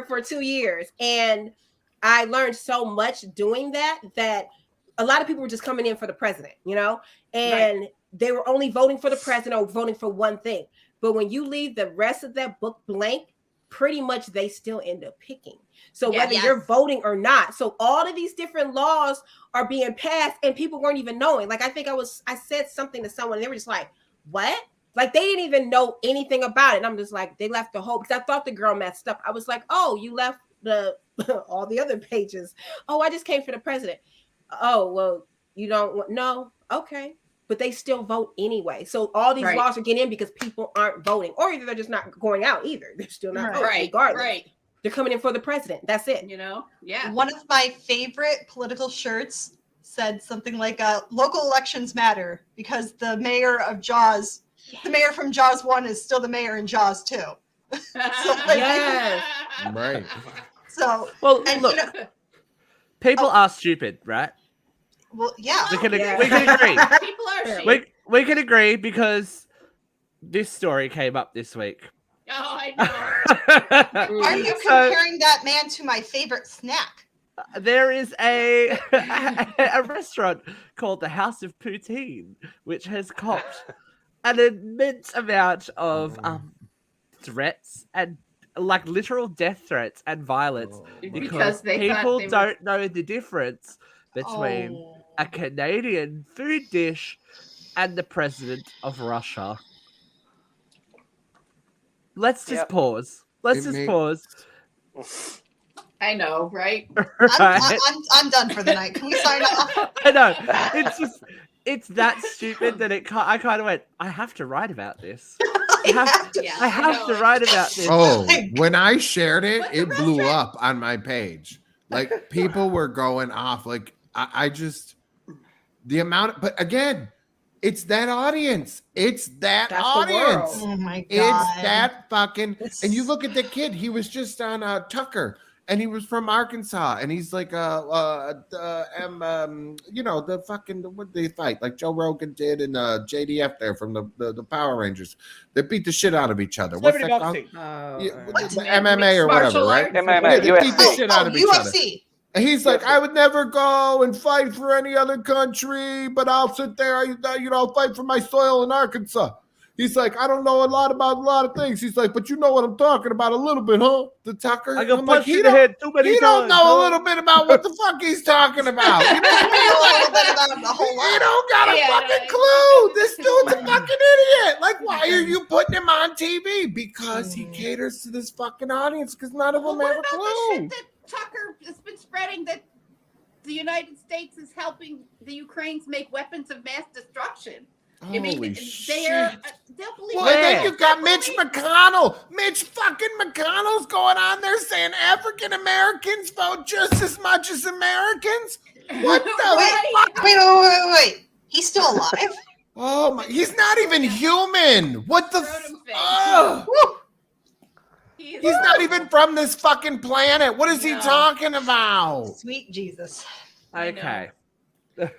S5: for 2 years, and I learned so much doing that a lot of people were just coming in for the president, and they were only voting for the president or voting for one thing. But when you leave the rest of that book blank, pretty much they still end up picking. So
S6: Yeah,
S5: whether
S4: yes.
S5: you're voting or not, so all of these different laws are being passed, and people weren't even knowing. Like I said something to someone, and they were just like, "What?" Like they didn't even know anything about it. And I'm just like, they left the whole, because I thought the girl messed up. I was like, "Oh, you left the all the other pages." "Oh, I just came for the president." "Oh, well, you don't no, okay." But they still vote anyway. So all these
S6: Right.
S5: laws are getting in because people aren't voting, or either they're just not going out either. They're still not voting,
S6: Right.
S5: regardless.
S6: Right.
S5: They're coming in for the president. That's it.
S6: Yeah.
S4: One of my favorite political shirts said something like local elections matter because the mayor of Jaws, the mayor from Jaws 1 is still the mayor in Jaws 2.
S5: Yes.
S1: Right.
S4: So,
S3: Well,
S4: and
S3: look, people are stupid, right?
S4: well, yeah.
S3: We can
S5: Yeah.
S3: we can agree.
S6: People are
S5: Yeah.
S6: shit.
S3: We can agree because this story came up this week.
S6: Oh, I know.
S4: Are you comparing that man to my favorite snack?
S3: There is a restaurant called the House of Poutine, which has copped an immense amount of threats and like literal death threats and violence because people don't know the difference between a Canadian food dish and the president of Russia. Let's just pause. Let's just pause.
S6: I know, right?
S4: I'm done for the night. Can we sign off?
S3: I know. It's that stupid that I kind of went, I have to write about this. I have to write about this.
S1: Oh, when I shared it, it blew up on my page. Like people were going off. Like I just the amount. But again, it's that audience. It's that audience.
S4: Oh my God.
S1: It's that fucking. And you look at the kid. He was just on Tucker. And he was from Arkansas, and he's like, you know, the fucking what they fight like Joe Rogan did and JDF there from the Power Rangers. They beat the shit out of each other. What's that called? MMA or whatever, right?
S2: MMA,
S1: they beat the shit out of each other.
S4: UFC.
S1: And he's like, I would never go and fight for any other country, but I'll sit there, you know, fight for my soil in Arkansas. He's like, I don't know a lot about a lot of things. He's like, but you know what I'm talking about a little bit, huh? The Tucker.
S3: I got punched in the head too many times.
S1: He don't know a little bit about what the fuck he's talking about. You know what I mean? He don't got a fucking clue. This dude's a fucking idiot. Like, why are you putting him on TV? Because he caters to this fucking audience because none of them have a clue.
S6: The shit that Tucker has been spreading that the United States is helping the Ukrainians make weapons of mass destruction.
S1: Holy shit.
S6: They'll believe
S1: well, then you've got Mitch McConnell. Mitch fucking McConnell's going on there saying African Americans vote just as much as Americans. What the fuck?
S4: Wait. He's still alive?
S1: Oh my! He's not even human. What the? He's not even from this fucking planet. What is he talking about?
S4: Sweet Jesus.
S3: Okay.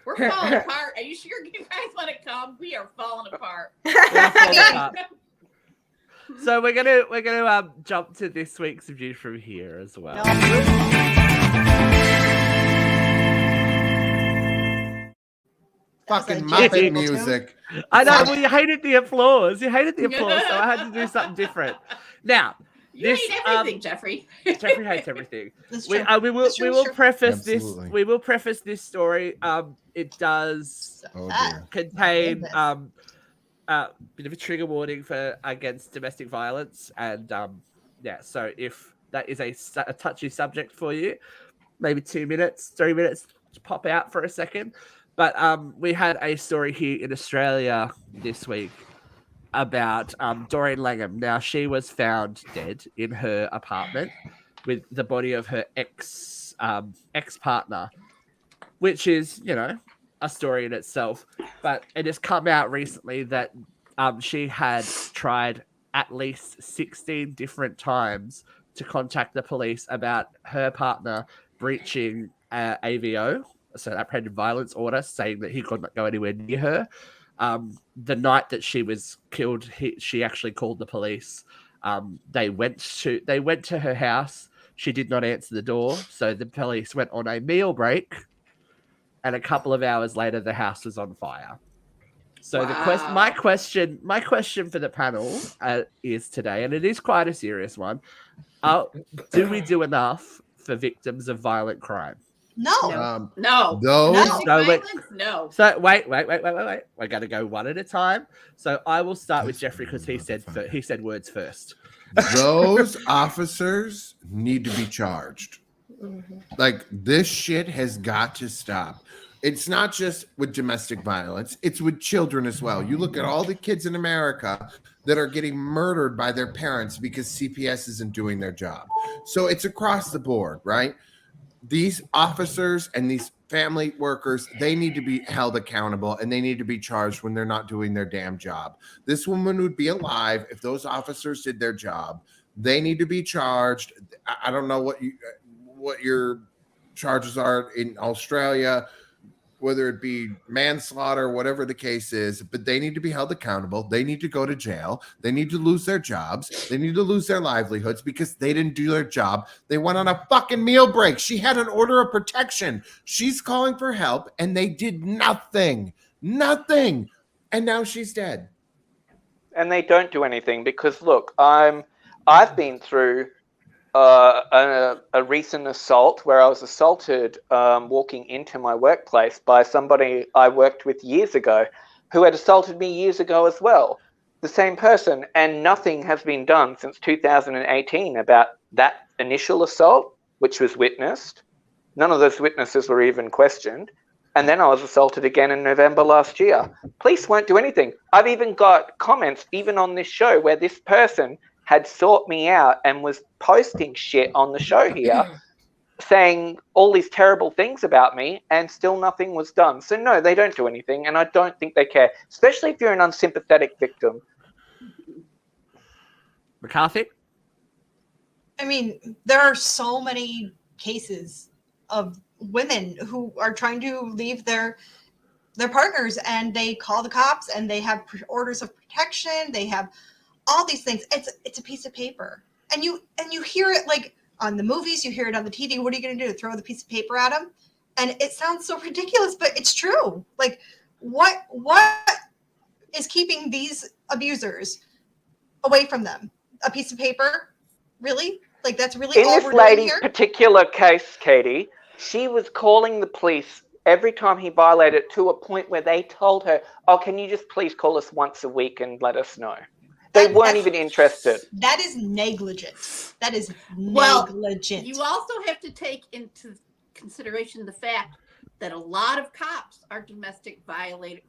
S6: We're falling apart. Are you sure you guys want to come? We are falling apart.
S3: So we're gonna jump to this week's review from here as well.
S1: Fucking Muppet music.
S3: I know. Well, you hated the applause. So I had to do something different. Now.
S6: You hate everything, Jeffrey.
S3: Jeffrey hates everything. We will preface this. We will preface this story. It does contain a bit of a trigger warning for against domestic violence, and so if that is a touchy subject for you, maybe 2 minutes, 3 minutes to pop out for a second. But we had a story here in Australia this week about Doreen Langham. Now, she was found dead in her apartment with the body of her ex-partner, which is, you know, a story in itself. But it has come out recently that she had tried at least 16 different times to contact the police about her partner breaching AVO, so apprehended violence order, saying that he could not go anywhere near her. The night that she was killed, she actually called the police. They went to her house. She did not answer the door, so the police went on a meal break, and a couple of hours later, the house was on fire. So my question for the panel is today, and it is quite a serious one: do we do enough for victims of violent crime?
S4: No.
S6: No. So
S3: wait. We're gonna go one at a time. So I will start with Jeffrey because he said words first.
S1: Those officers need to be charged. Like, this shit has got to stop. It's not just with domestic violence, it's with children as well. You look at all the kids in America that are getting murdered by their parents because CPS isn't doing their job. So it's across the board, right? These officers and these family workers, they need to be held accountable and they need to be charged when they're not doing their damn job. This woman would be alive if those officers did their job. They need to be charged. I don't know what your charges are in Australia. whether it be manslaughter, whatever the case is, but they need to be held accountable. They need to go to jail. They need to lose their jobs. They need to lose their livelihoods because they didn't do their job. They went on a fucking meal break. She had an order of protection. She's calling for help and they did nothing. Nothing. And now she's dead.
S2: And they don't do anything because, look, I've been through a recent assault where I was assaulted walking into my workplace by somebody I worked with years ago who had assaulted me years ago as well. The same person, and nothing has been done since 2018 about that initial assault, which was witnessed. None of those witnesses were even questioned. And then I was assaulted again in November last year. Police won't do anything. I've even got comments, even on this show, where this person had sought me out and was posting shit on the show here, saying all these terrible things about me, and still nothing was done. So no, they don't do anything, and I don't think they care, especially if you're an unsympathetic victim.
S3: McCarthy?
S4: I mean, there are so many cases of women who are trying to leave their partners, and they call the cops, and they have orders of protection. They have all these things. It's a piece of paper, and you hear it like on the movies. You hear it on the TV. What are you going to do? Throw the piece of paper at them? And it sounds so ridiculous, but it's true. Like, what is keeping these abusers away from them? A piece of paper? Really? Like, that's really all we're doing here?
S2: In this lady's particular case, Katie, she was calling the police every time he violated, to a point where they told her, oh, can you just please call us once a week and let us know? They weren't even interested.
S4: That is negligent. That is negligent.
S6: You also have to take into consideration the fact that a lot of cops are domestic violence.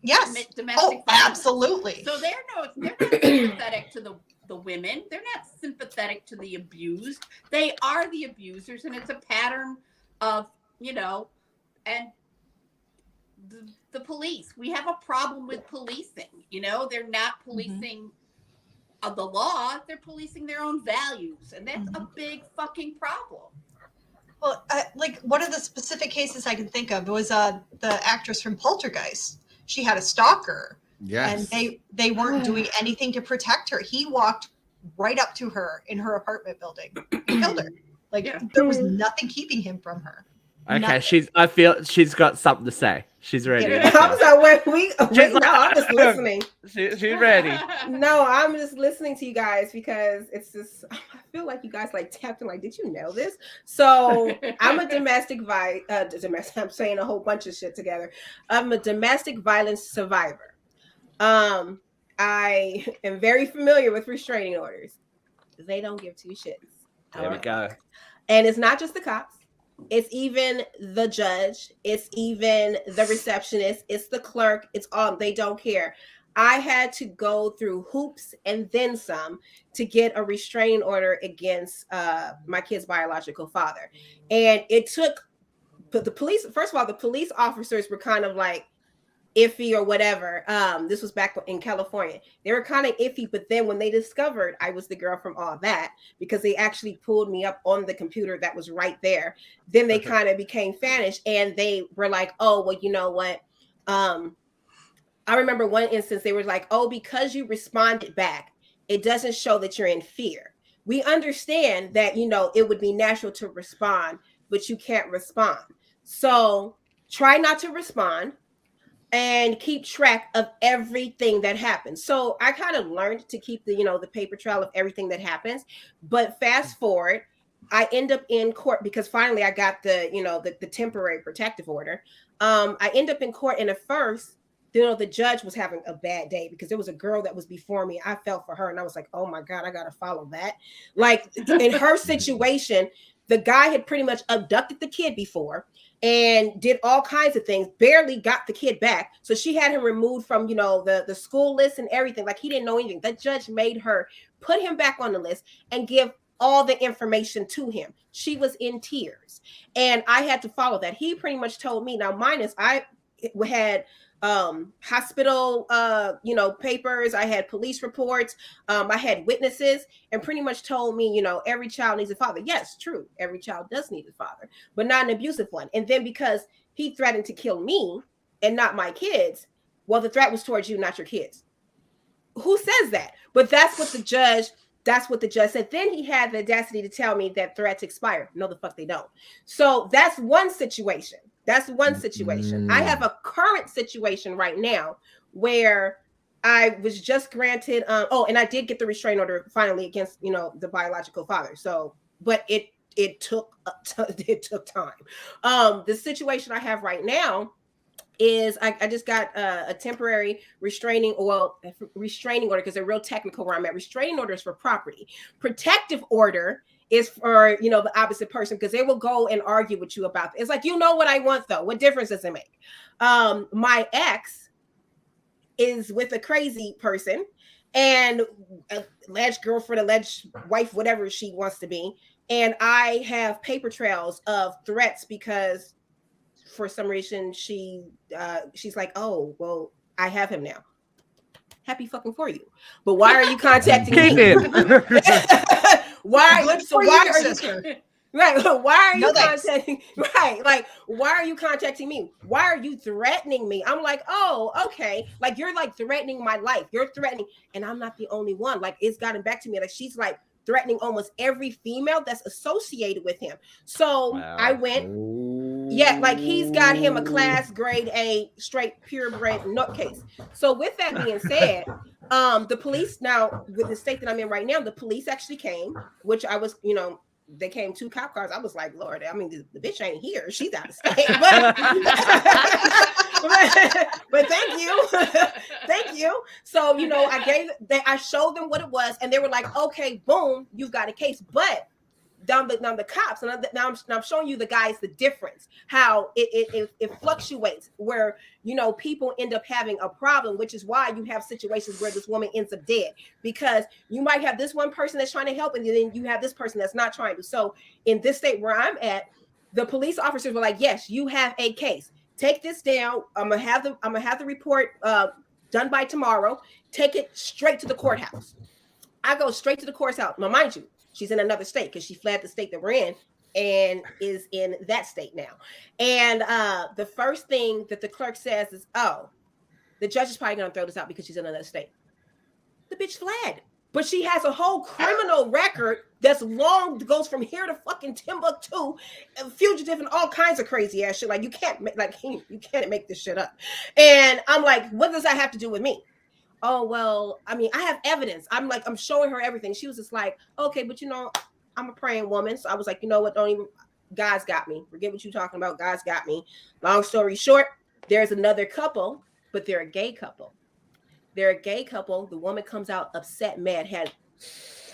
S4: Yes.
S6: Domestic violence.
S4: Absolutely.
S6: So they're not sympathetic to the women. They're not sympathetic to the abused. They are the abusers, and it's a pattern of, and the police. We have a problem with policing. They're not policing the law. They're policing their own values, and that's a big fucking problem.
S4: Well, like one of the specific cases I can think of was the actress from Poltergeist. She had a stalker.
S1: Yes.
S4: And they weren't doing anything to protect her. He walked right up to her in her apartment building and killed her. There was nothing keeping him from her.
S3: Okay,
S4: Nothing.
S3: I feel she's got something to say. She's ready.
S5: I'm just listening.
S3: She's ready.
S5: No, I'm just listening to you guys because it's just, I feel like you guys like tapped and like, did you know this? So I'm a I'm saying a whole bunch of shit together. I'm a domestic violence survivor. I am very familiar with restraining orders. They don't give two shits.
S3: There we go.
S5: And it's not just the cops. It's even the judge. It's even the receptionist. It's the clerk. It's all. They don't care. I had to go through hoops and then some to get a restraining order against my kid's biological father. And it took, but the police, first of all, the police officers were kind of like iffy or whatever. This was back in California. They were kind of iffy, but then when they discovered I was the girl from All That, because they actually pulled me up on the computer that was right there, then they kind of became fanish, and they were like, oh, well, you know what? I remember one instance, they were like, oh, because you responded back, it doesn't show that you're in fear. We understand that, it would be natural to respond, but you can't respond. So try not to respond and keep track of everything that happens. So I kind of learned to keep the paper trail of everything that happens. But fast forward, I end up in court because finally I got the temporary protective order. I end up in court, and at first, the judge was having a bad day because there was a girl that was before me. I felt for her, and I was like, oh my God, I got to follow that. Like in her situation, the guy had pretty much abducted the kid before and did all kinds of things, barely got the kid back. So she had him removed from, the school list and everything. Like he didn't know anything. The judge made her put him back on the list and give all the information to him. She was in tears, and I had to follow that. He pretty much told me, now minus I had hospital papers, I had police reports, I had witnesses, and pretty much told me, every child needs a father. Yes, true, every child does need a father, but not an abusive one. And then because he threatened to kill me and not my kids. Well, the threat was towards you, not your kids. Who says that? But that's what the judge said. Then he had the audacity to tell me that threats expire. No, the fuck they don't. So that's one situation. I have a current situation right now where I was just granted, and I did get the restraining order finally against, the biological father. So, but it took time. The situation I have right now is I just got a temporary restraining order because they're real technical where I'm at. Restraining order is for property. Protective order is for, the opposite person, because they will go and argue with you about it. It's like, what I want though. What difference does it make? My ex is with a crazy person and alleged girlfriend, alleged wife, whatever she wants to be. And I have paper trails of threats because for some reason she's like, oh, well, I have him now. Happy fucking for you. But why are you contacting me? Why are you contacting? Right. Like, why are you contacting me? Why are you threatening me? I'm like, oh, okay. Like, you're like threatening my life. You're threatening, and I'm not the only one. Like, it's gotten back to me. Like, she's like threatening almost every female that's associated with him. So I went, like he's got him a class grade A straight purebred nutcase. So with that being said, the police now, with the state that I'm in right now, the police actually came, which I was, they came 2 cop cars. I was like, Lord, I mean, the bitch ain't here. She's out of state. But thank you. Thank you. So, I showed them what it was, and they were like, okay, boom, you've got a case. But down the cops, and now I'm showing you the guys the difference, how it fluctuates, where people end up having a problem, which is why you have situations where this woman ends up dead, because you might have this one person that's trying to help, and then you have this person that's not trying to. So in this state where I'm at, the police officers were like, yes, you have a case. Take this down. I'm gonna have the report done by tomorrow. Take it straight to the courthouse. I go straight to the courthouse. Now, mind you, she's in another state because she fled the state that we're in and is in that state now. And the first thing that the clerk says is, oh, the judge is probably going to throw this out because she's in another state. The bitch fled. But she has a whole criminal record that's long, goes from here to fucking Timbuktu, fugitive, and all kinds of crazy ass shit. Like, you can't make this shit up. And I'm like, what does that have to do with me? Oh, well, I mean, I have evidence. I'm showing her everything. She was just like, okay, but I'm a praying woman. So I was like, you know what? God's got me. Forget what you're talking about. God's got me. Long story short, there's another couple, but they're a gay couple. The woman comes out upset, mad.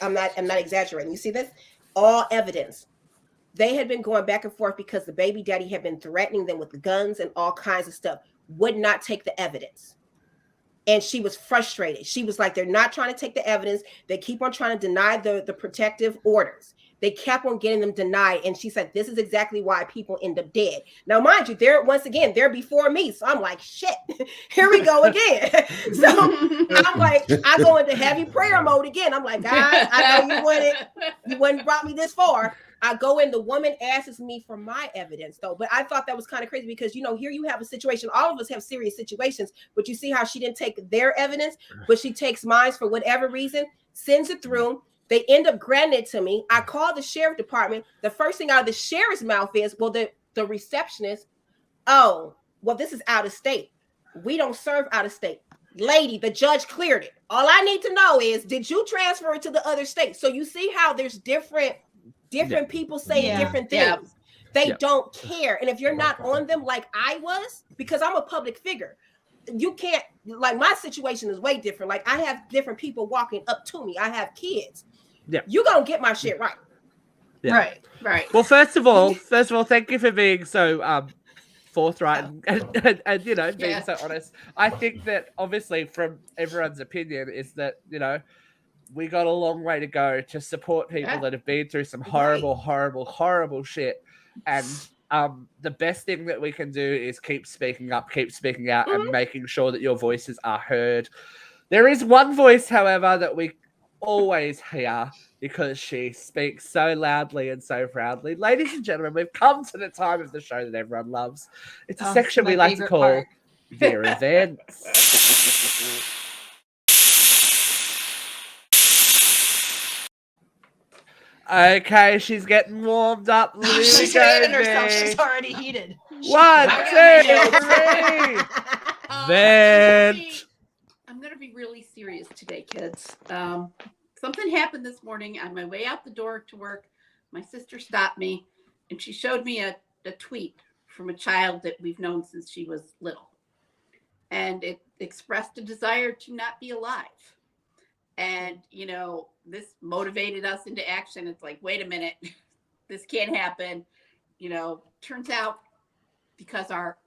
S5: I'm not exaggerating. You see this? All evidence. They had been going back and forth because the baby daddy had been threatening them with the guns and all kinds of stuff. Would not take the evidence. And she was frustrated. She was like, they're not trying to take the evidence. They keep on trying to deny the protective orders. They kept on getting them denied. And she said, this is exactly why people end up dead. Now, mind you, they're before me. So I'm like, shit, here we go again. So I'm like, I go into heavy prayer mode again. I'm like, God, I know you wouldn't brought me this far. I go in, the woman asks me for my evidence though. But I thought that was kind of crazy because, here you have a situation. All of us have serious situations, but you see how she didn't take their evidence, but she takes mine for whatever reason, sends it through. They end up granting it to me. I call the sheriff department. The first thing out of the sheriff's mouth is, well, the receptionist, oh, well, this is out of state. We don't serve out of state. Lady, the judge cleared it. All I need to know is, did you transfer it to the other state? So you see how there's different people saying different things. Yeah. They don't care. And if you're not on them like I was, because I'm a public figure, you can't, like, my situation is way different. Like, I have different people walking up to me. I have kids. Yeah. You gonna get my shit right.
S3: Yeah. Right. Well, first of all, thank you for being so forthright and being so honest. I think that obviously from everyone's opinion is that, we got a long way to go to support people that have been through some horrible, horrible, horrible shit. And the best thing that we can do is keep speaking up, keep speaking out, and making sure that your voices are heard. There is one voice, however, that we always here because she speaks so loudly and so proudly. Ladies and gentlemen, we've come to the time of the show that everyone loves. It's a section we like to call Their Events. Okay, she's getting warmed up.
S4: She's hating herself. She's already heated.
S3: 1, 2, 3. Vent.
S6: I'm gonna be really serious today, kids. Something happened this morning on my way out the door to work. My sister stopped me, and she showed me a tweet from a child that we've known since she was little, and it expressed a desire to not be alive. And this motivated us into action. It's like, wait a minute, this can't happen. Turns out because our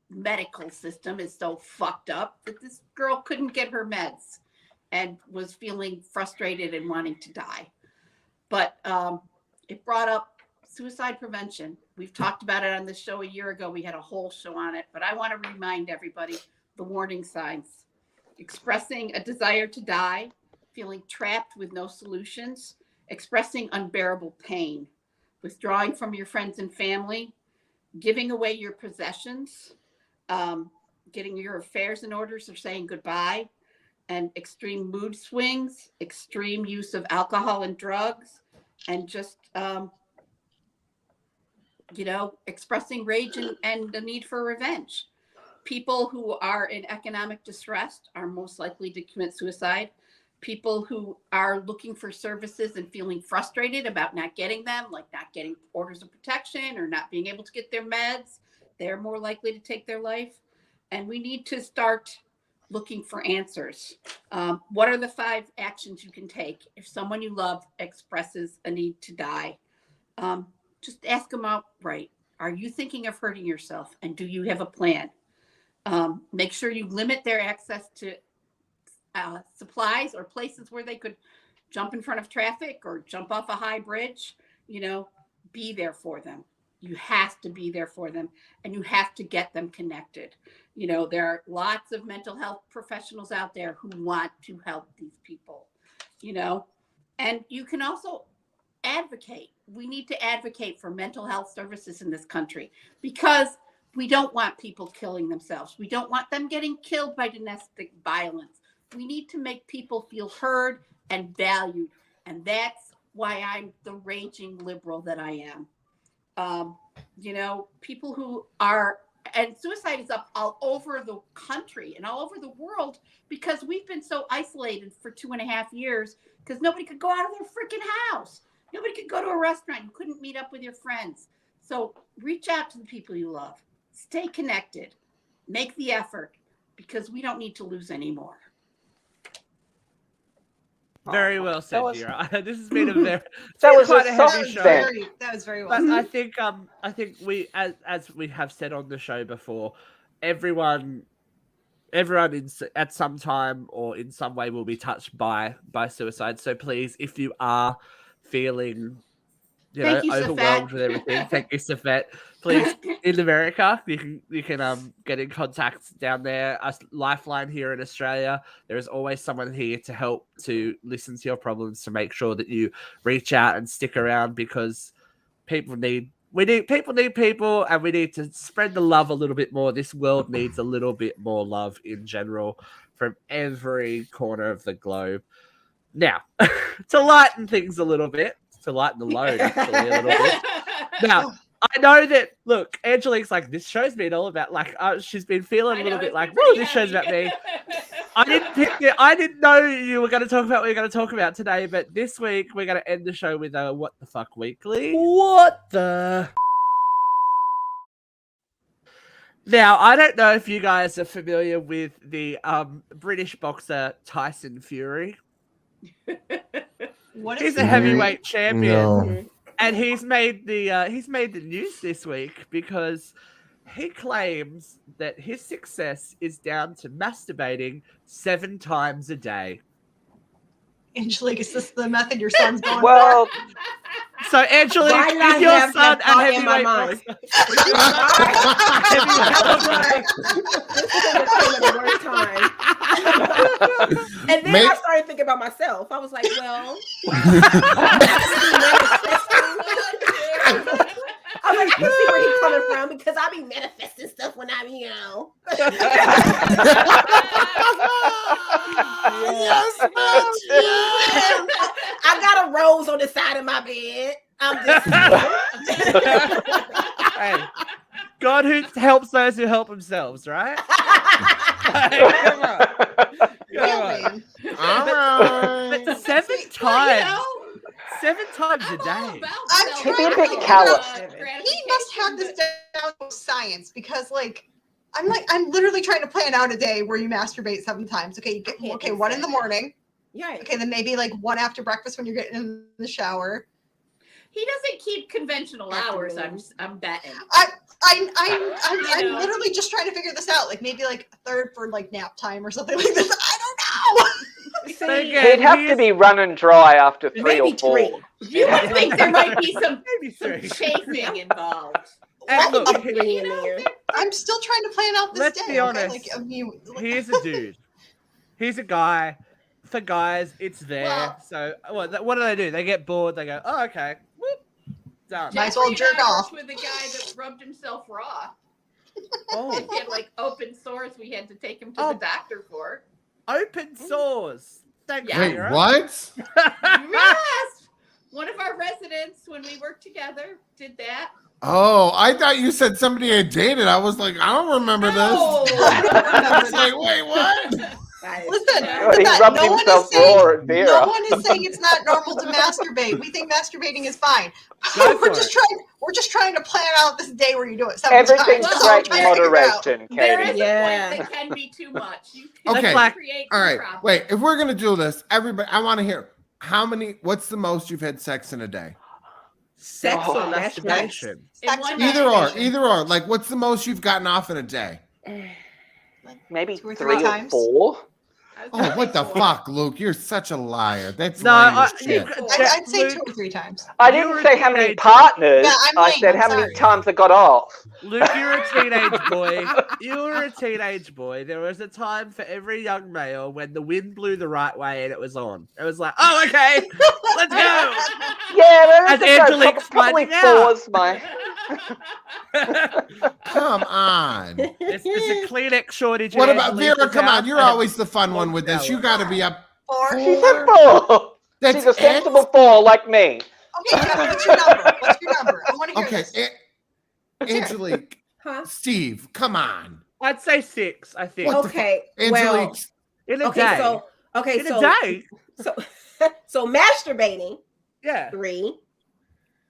S6: medical system is so fucked up that this girl couldn't get her meds and was feeling frustrated and wanting to die. But it brought up suicide prevention. We've talked about it on the show a year ago. We had a whole show on it, but I want to remind everybody the warning signs. Expressing a desire to die, feeling trapped with no solutions, expressing unbearable pain, withdrawing from your friends and family, giving away your possessions, getting your affairs in order, or saying goodbye, and extreme mood swings, extreme use of alcohol and drugs, and just, expressing rage and the need for revenge. People who are in economic distress are most likely to commit suicide. People who are looking for services and feeling frustrated about not getting them, like not getting orders of protection or not being able to get their meds, they're more likely to take their life. And we need to start looking for answers. What are the 5 actions you can take if someone you love expresses a need to die? Just ask them outright. Are you thinking of hurting yourself? And do you have a plan? Make sure you limit their access to supplies or places where they could jump in front of traffic or jump off a high bridge. Be there for them. You have to be there for them, and you have to get them connected. There are lots of mental health professionals out there who want to help these people, and you can also advocate. We need to advocate for mental health services in this country because we don't want people killing themselves. We don't want them getting killed by domestic violence. We need to make people feel heard and valued. And that's why I'm the raging liberal that I am. People who are, and suicide is up all over the country and all over the world because we've been so isolated for 2.5 years because nobody could go out of their freaking house. Nobody could go to a restaurant. You couldn't meet up with your friends. So reach out to the people you love. Stay connected. Make the effort because we don't need to lose anymore.
S3: Very well said, Vera. This has been a
S2: that
S3: was quite a heavy show.
S4: That was very well.
S3: But I think we, as we have said on the show before, everyone at some time or in some way will be touched by suicide. So please, if you are feeling overwhelmed with everything, thank you, Safet. Please, in America, you can get in contact down there. A lifeline here in Australia. There is always someone here to help, to listen to your problems, to make sure that you reach out and stick around because people need people, and we need to spread the love a little bit more. This world needs a little bit more love in general from every corner of the globe. Now, to lighten things a little bit, to lighten the load actually a little bit. Now, I know that, look, Angelique's like, this show's been all about, like, she's been feeling a little bit like, whoa, this show's about me. I didn't know you were going to talk about what you're going to talk about today, but this week we're going to end the show with a What the Fuck Weekly. What the... Now, I don't know if you guys are familiar with the British boxer Tyson Fury. He's a heavyweight champion.
S1: No.
S3: And he's made the news this week because he claims that his success is down to masturbating 7 times a day.
S4: Angelique, is this the method your son's going
S2: Well,
S3: So, Angelique, is your son a heavyweight boxer?
S5: And then I started thinking about myself. I was like, well, I was like, I can see where he's coming from because I be manifesting stuff when I'm,
S1: Yes, bitch.
S5: I got a rose on the side of my bed. I'm just
S3: Hey, God who helps those who help themselves, right? Hey, come on.
S4: Man.
S1: All right.
S3: But 7 times. 7 times a day.
S4: I'm
S2: Could be a
S4: trying
S2: bit
S4: to
S2: callous.
S4: He must have this down to science because, like, I'm literally trying to plan out a day where you masturbate 7 times. Okay, you get one in the morning.
S5: Yeah.
S4: Okay, then maybe like one after breakfast when you're getting in the shower.
S6: He doesn't keep conventional hours. I'm betting.
S4: I'm literally just trying to figure this out. Like maybe like a third for like nap time or something like this. I don't know.
S2: He'd have to be running dry after 3 or 4.
S6: You would think there might be some
S3: Maybe 3.
S6: chafing involved.
S3: And look,
S4: I'm still trying to plan out this
S3: let's
S4: day.
S3: be honest.
S4: Okay? Like,
S3: He's a dude. He's a guy. For guys, it's there.
S4: Well-
S3: So what do? They get bored. They go, oh, okay. Whoop. Done.
S4: Might as well
S6: Jeffrey and
S4: jerk
S6: I
S4: off.
S6: worked with a guy that rubbed himself raw.
S3: Oh,
S6: He had like open sores. We had to take him to
S3: Oh.
S6: the doctor for.
S3: open sores. Thank you.
S1: Wait,
S3: Vera.
S1: what?
S6: Yes, one of our residents when we worked together did that.
S1: Oh, I thought you said somebody had dated. I was like, I don't remember
S6: No.
S1: this. I was like, wait, what?
S4: Listen,
S2: He rubbed himself raw at Vera.
S4: no one is saying it's not normal to masturbate. We think masturbating is fine.
S3: Go
S4: we're
S3: for
S4: just
S3: it.
S4: trying to plan out this day where you do it 7
S2: Everything's
S4: times. That's all we're
S2: great in
S4: trying to figure out.
S2: moderation,
S6: There is
S2: Katie.
S5: Yeah.
S6: a point that can be too much. You can
S1: Okay.
S6: create
S1: All
S6: some
S1: right.
S6: problems.
S1: Wait, if we're gonna do this, everybody, I want to hear what's the most you've had sex in a day?
S3: Sex
S2: Oh,
S3: or masturbation?
S6: In one
S1: Either or,
S6: masturbation.
S1: either or. Like, what's the most you've gotten off in a day?
S2: Maybe
S4: 2 or
S2: 3
S4: 3
S2: or
S4: times.
S2: 4.
S6: I was
S1: Oh,
S6: gonna
S1: what
S6: say
S1: the
S6: 4.
S1: fuck, Luke? You're such a liar. That's
S3: No,
S1: lame as
S3: you
S1: shit.
S3: could-
S4: I'd say
S3: Luke,
S4: 2 or 3 times.
S2: I
S3: You're
S2: didn't
S3: a
S2: say how many
S3: teenager.
S2: partners.
S4: Yeah, I'm
S2: I
S4: lame,
S2: said
S4: I'm
S2: how many
S4: sorry.
S2: times I got off.
S3: Luke, you're a teenage boy. You were a teenage boy. There was a time for every young male when the wind blew the right way and it was on. It was like, oh, okay, let's go.
S2: Yeah, there
S3: And
S2: is a
S3: Angelique's
S2: probably
S3: finding out.
S2: 4's my.
S1: Come on.
S3: There's a Kleenex shortage.
S1: What
S3: in
S1: about Vera?
S3: Angelique's
S1: Come on,
S3: house.
S1: you're always the fun one with this.
S3: Shower.
S1: You got to be up.
S4: 4.
S2: She said 4.
S1: That's
S2: She's a sensible
S1: it?
S2: 4 like me.
S4: Okay, Jeff, what's your number? What's your number? I want to hear
S1: Okay,
S4: this.
S1: Angelique,
S5: Huh?
S1: Steve, come on.
S3: I'd say 6. I think
S1: What the
S5: Okay. Well,
S1: Angelique,
S3: in a
S5: okay.
S3: day.
S5: In
S3: in a day.
S5: So masturbating
S3: Yeah.
S5: 3.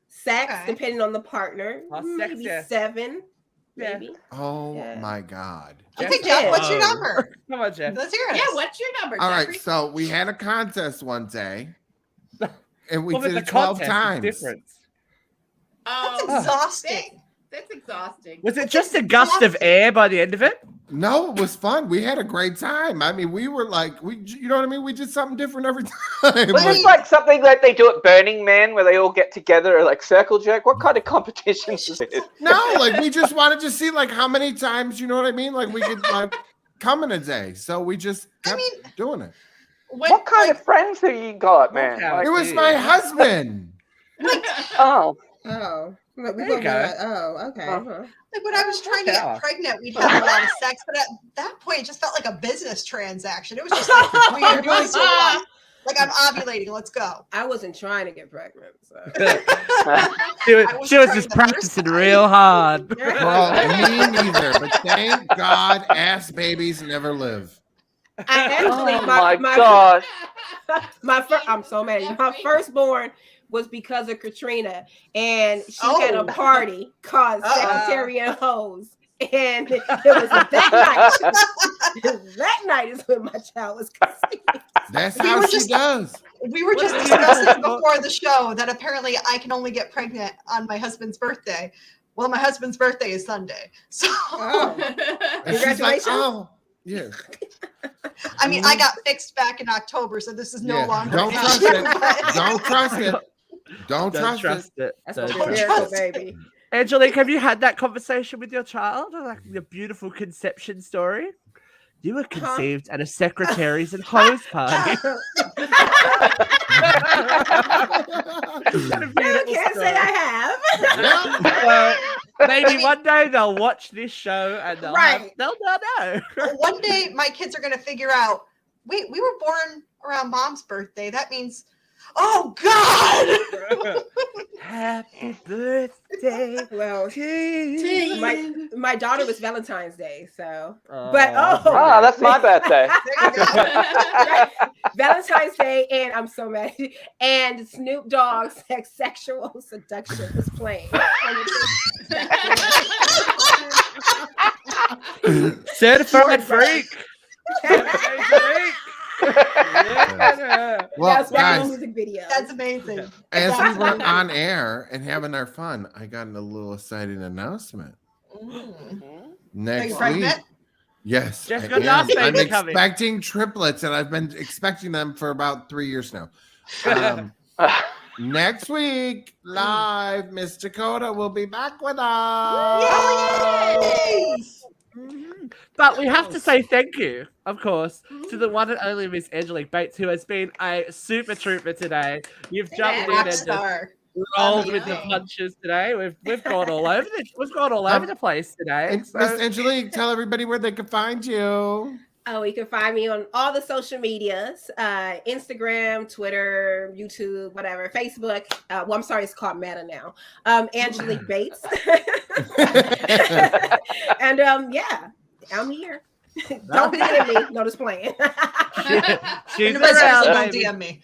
S5: Sex,
S4: Okay.
S5: depending on the partner,
S3: Oh, sex,
S5: maybe
S3: yeah.
S5: 7.
S3: Yeah.
S5: Maybe.
S1: oh
S5: Yeah.
S1: my God.
S4: Okay,
S3: Jeff,
S4: Jeff, what's your
S3: oh.
S4: number?
S3: Come on, Jeff.
S4: Let's hear it.
S6: Yeah, what's your number?
S1: All right,
S6: Jeffrey?
S1: so we had a contest one day, and we
S3: Well, but
S1: did
S3: the
S1: it 12
S3: contest is
S1: times.
S3: different.
S4: That's
S6: Oh,
S4: exhausting.
S6: that's exhausting.
S3: Was it just a gust of air by the end of it?
S1: No, it was fun. We had a great time. I mean, we were like, you know what I mean? We did something different every time.
S2: Was this like something like they do at Burning Man where they all get together and like circle jerk? What kind of competition is this?
S1: No, like we just wanted to see like how many times, you know what I mean? Like we could like come in a day. So we just kept doing it.
S2: What kind of friends have you got, man?
S3: Okay.
S2: Like,
S1: It was my husband.
S2: oh,
S5: Oh. Look,
S3: There you go.
S5: Oh, okay. Uh-huh.
S4: Like when I was trying to
S3: Okay.
S4: get pregnant, we'd have a lot of sex, but at that point, it just felt like a business transaction. It was just like we are doing so much. Like I'm ovulating. Let's go.
S5: I wasn't trying to get pregnant. So.
S3: She was,
S4: I was
S3: she was
S4: trying
S3: just
S4: the
S3: practicing
S4: first time.
S3: real hard.
S1: Well, me neither. But thank God ass babies never live.
S5: I actually,
S2: oh my gosh.
S5: I'm so mad. My firstborn was because of Katrina, and she had a
S4: Oh.
S5: party called
S4: Uh-oh.
S5: Secretary and Hose. And it was that night. That night is when my child was conceived.
S1: That's
S4: We
S1: how
S4: were
S1: she
S4: just-
S1: does.
S4: We were just discussing before the show that apparently I can only get pregnant on my husband's birthday. Well, my husband's birthday is Sunday. So,
S5: Oh.
S1: And she's like,
S5: Congratulations.
S1: oh, yeah.
S4: I mean, I got fixed back in October, so this is no
S1: Yeah.
S4: longer.
S1: Don't
S4: an
S1: trust
S4: issue,
S1: it.
S4: but-
S1: Don't trust it. Don't
S3: Don't
S1: trust
S3: trust
S1: it.
S3: it.
S5: That's
S3: Don't
S5: what
S3: trust
S5: miracle,
S4: trust it.
S5: baby.
S3: Angelique, have you had that conversation with your child? Like your beautiful conception story? You were conceived at a secretaries and hose party.
S5: I can't say I have.
S3: Well, maybe one day they'll watch this show and they'll know.
S4: One day my kids are going to figure out, wait, we were born around Mom's birthday. That means, oh God.
S3: Happy birthday.
S5: Well,
S3: to
S5: my daughter was Valentine's Day, so.
S3: Oh.
S5: But
S2: that's my birthday.
S5: Valentine's Day, and I'm so mad. And Snoop Dogg's Sexual Seduction was playing.
S3: Certified freak.
S1: Well,
S5: That's my
S1: guys,
S5: music video.
S4: That's amazing.
S1: as we were on air and having our fun, I got a little exciting announcement.
S4: Are
S1: Next
S4: you
S1: week,
S4: pregnant?
S1: yes,
S3: Jessica
S1: I am.
S3: Dawson
S1: I'm
S3: is coming.
S1: expecting triplets, and I've been expecting them for about 3 years now. Next week, live, Miss Dakota will be back with us.
S4: Yay!
S3: But we have to say thank you, of course, to the one and only Miss Angelique Bates, who has been a super trooper today. You've jumped in and just rolled with the punches today. We've gone all over the place today.
S1: And Miss Angelique, tell everybody where they can find you.
S5: Oh, you can find me on all the social medias, Instagram, Twitter, YouTube, whatever, Facebook. Well, I'm sorry, it's called Meta now. Angelique Bates. And yeah, I'm here. Don't DM me. No, just playing.
S3: She's
S4: Don't
S3: around,
S4: DM me.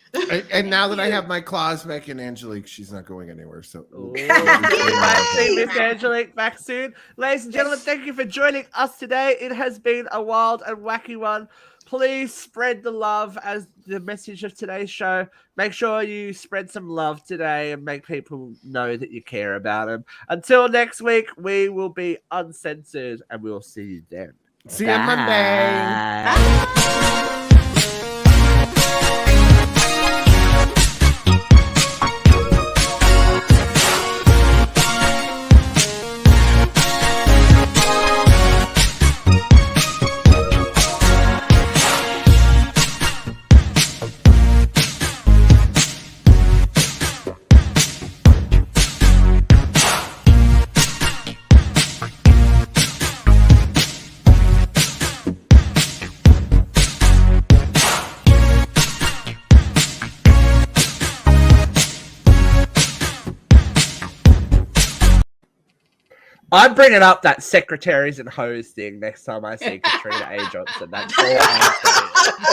S1: And now that I have my claws back in Angelique, she's not going anywhere. So
S3: might see Miss Angelique back soon. Ladies and gentlemen, thank you for joining us today. It has been a wild and wacky one. Please spread the love as the message of today's show. Make sure you spread some love today and make people know that you care about them. Until next week, we will be uncensored and we'll see you then.
S1: see you Monday.
S3: I'm bringing up that secretaries and hoes thing next time I see Katrina A. Johnson. That's all I'm saying.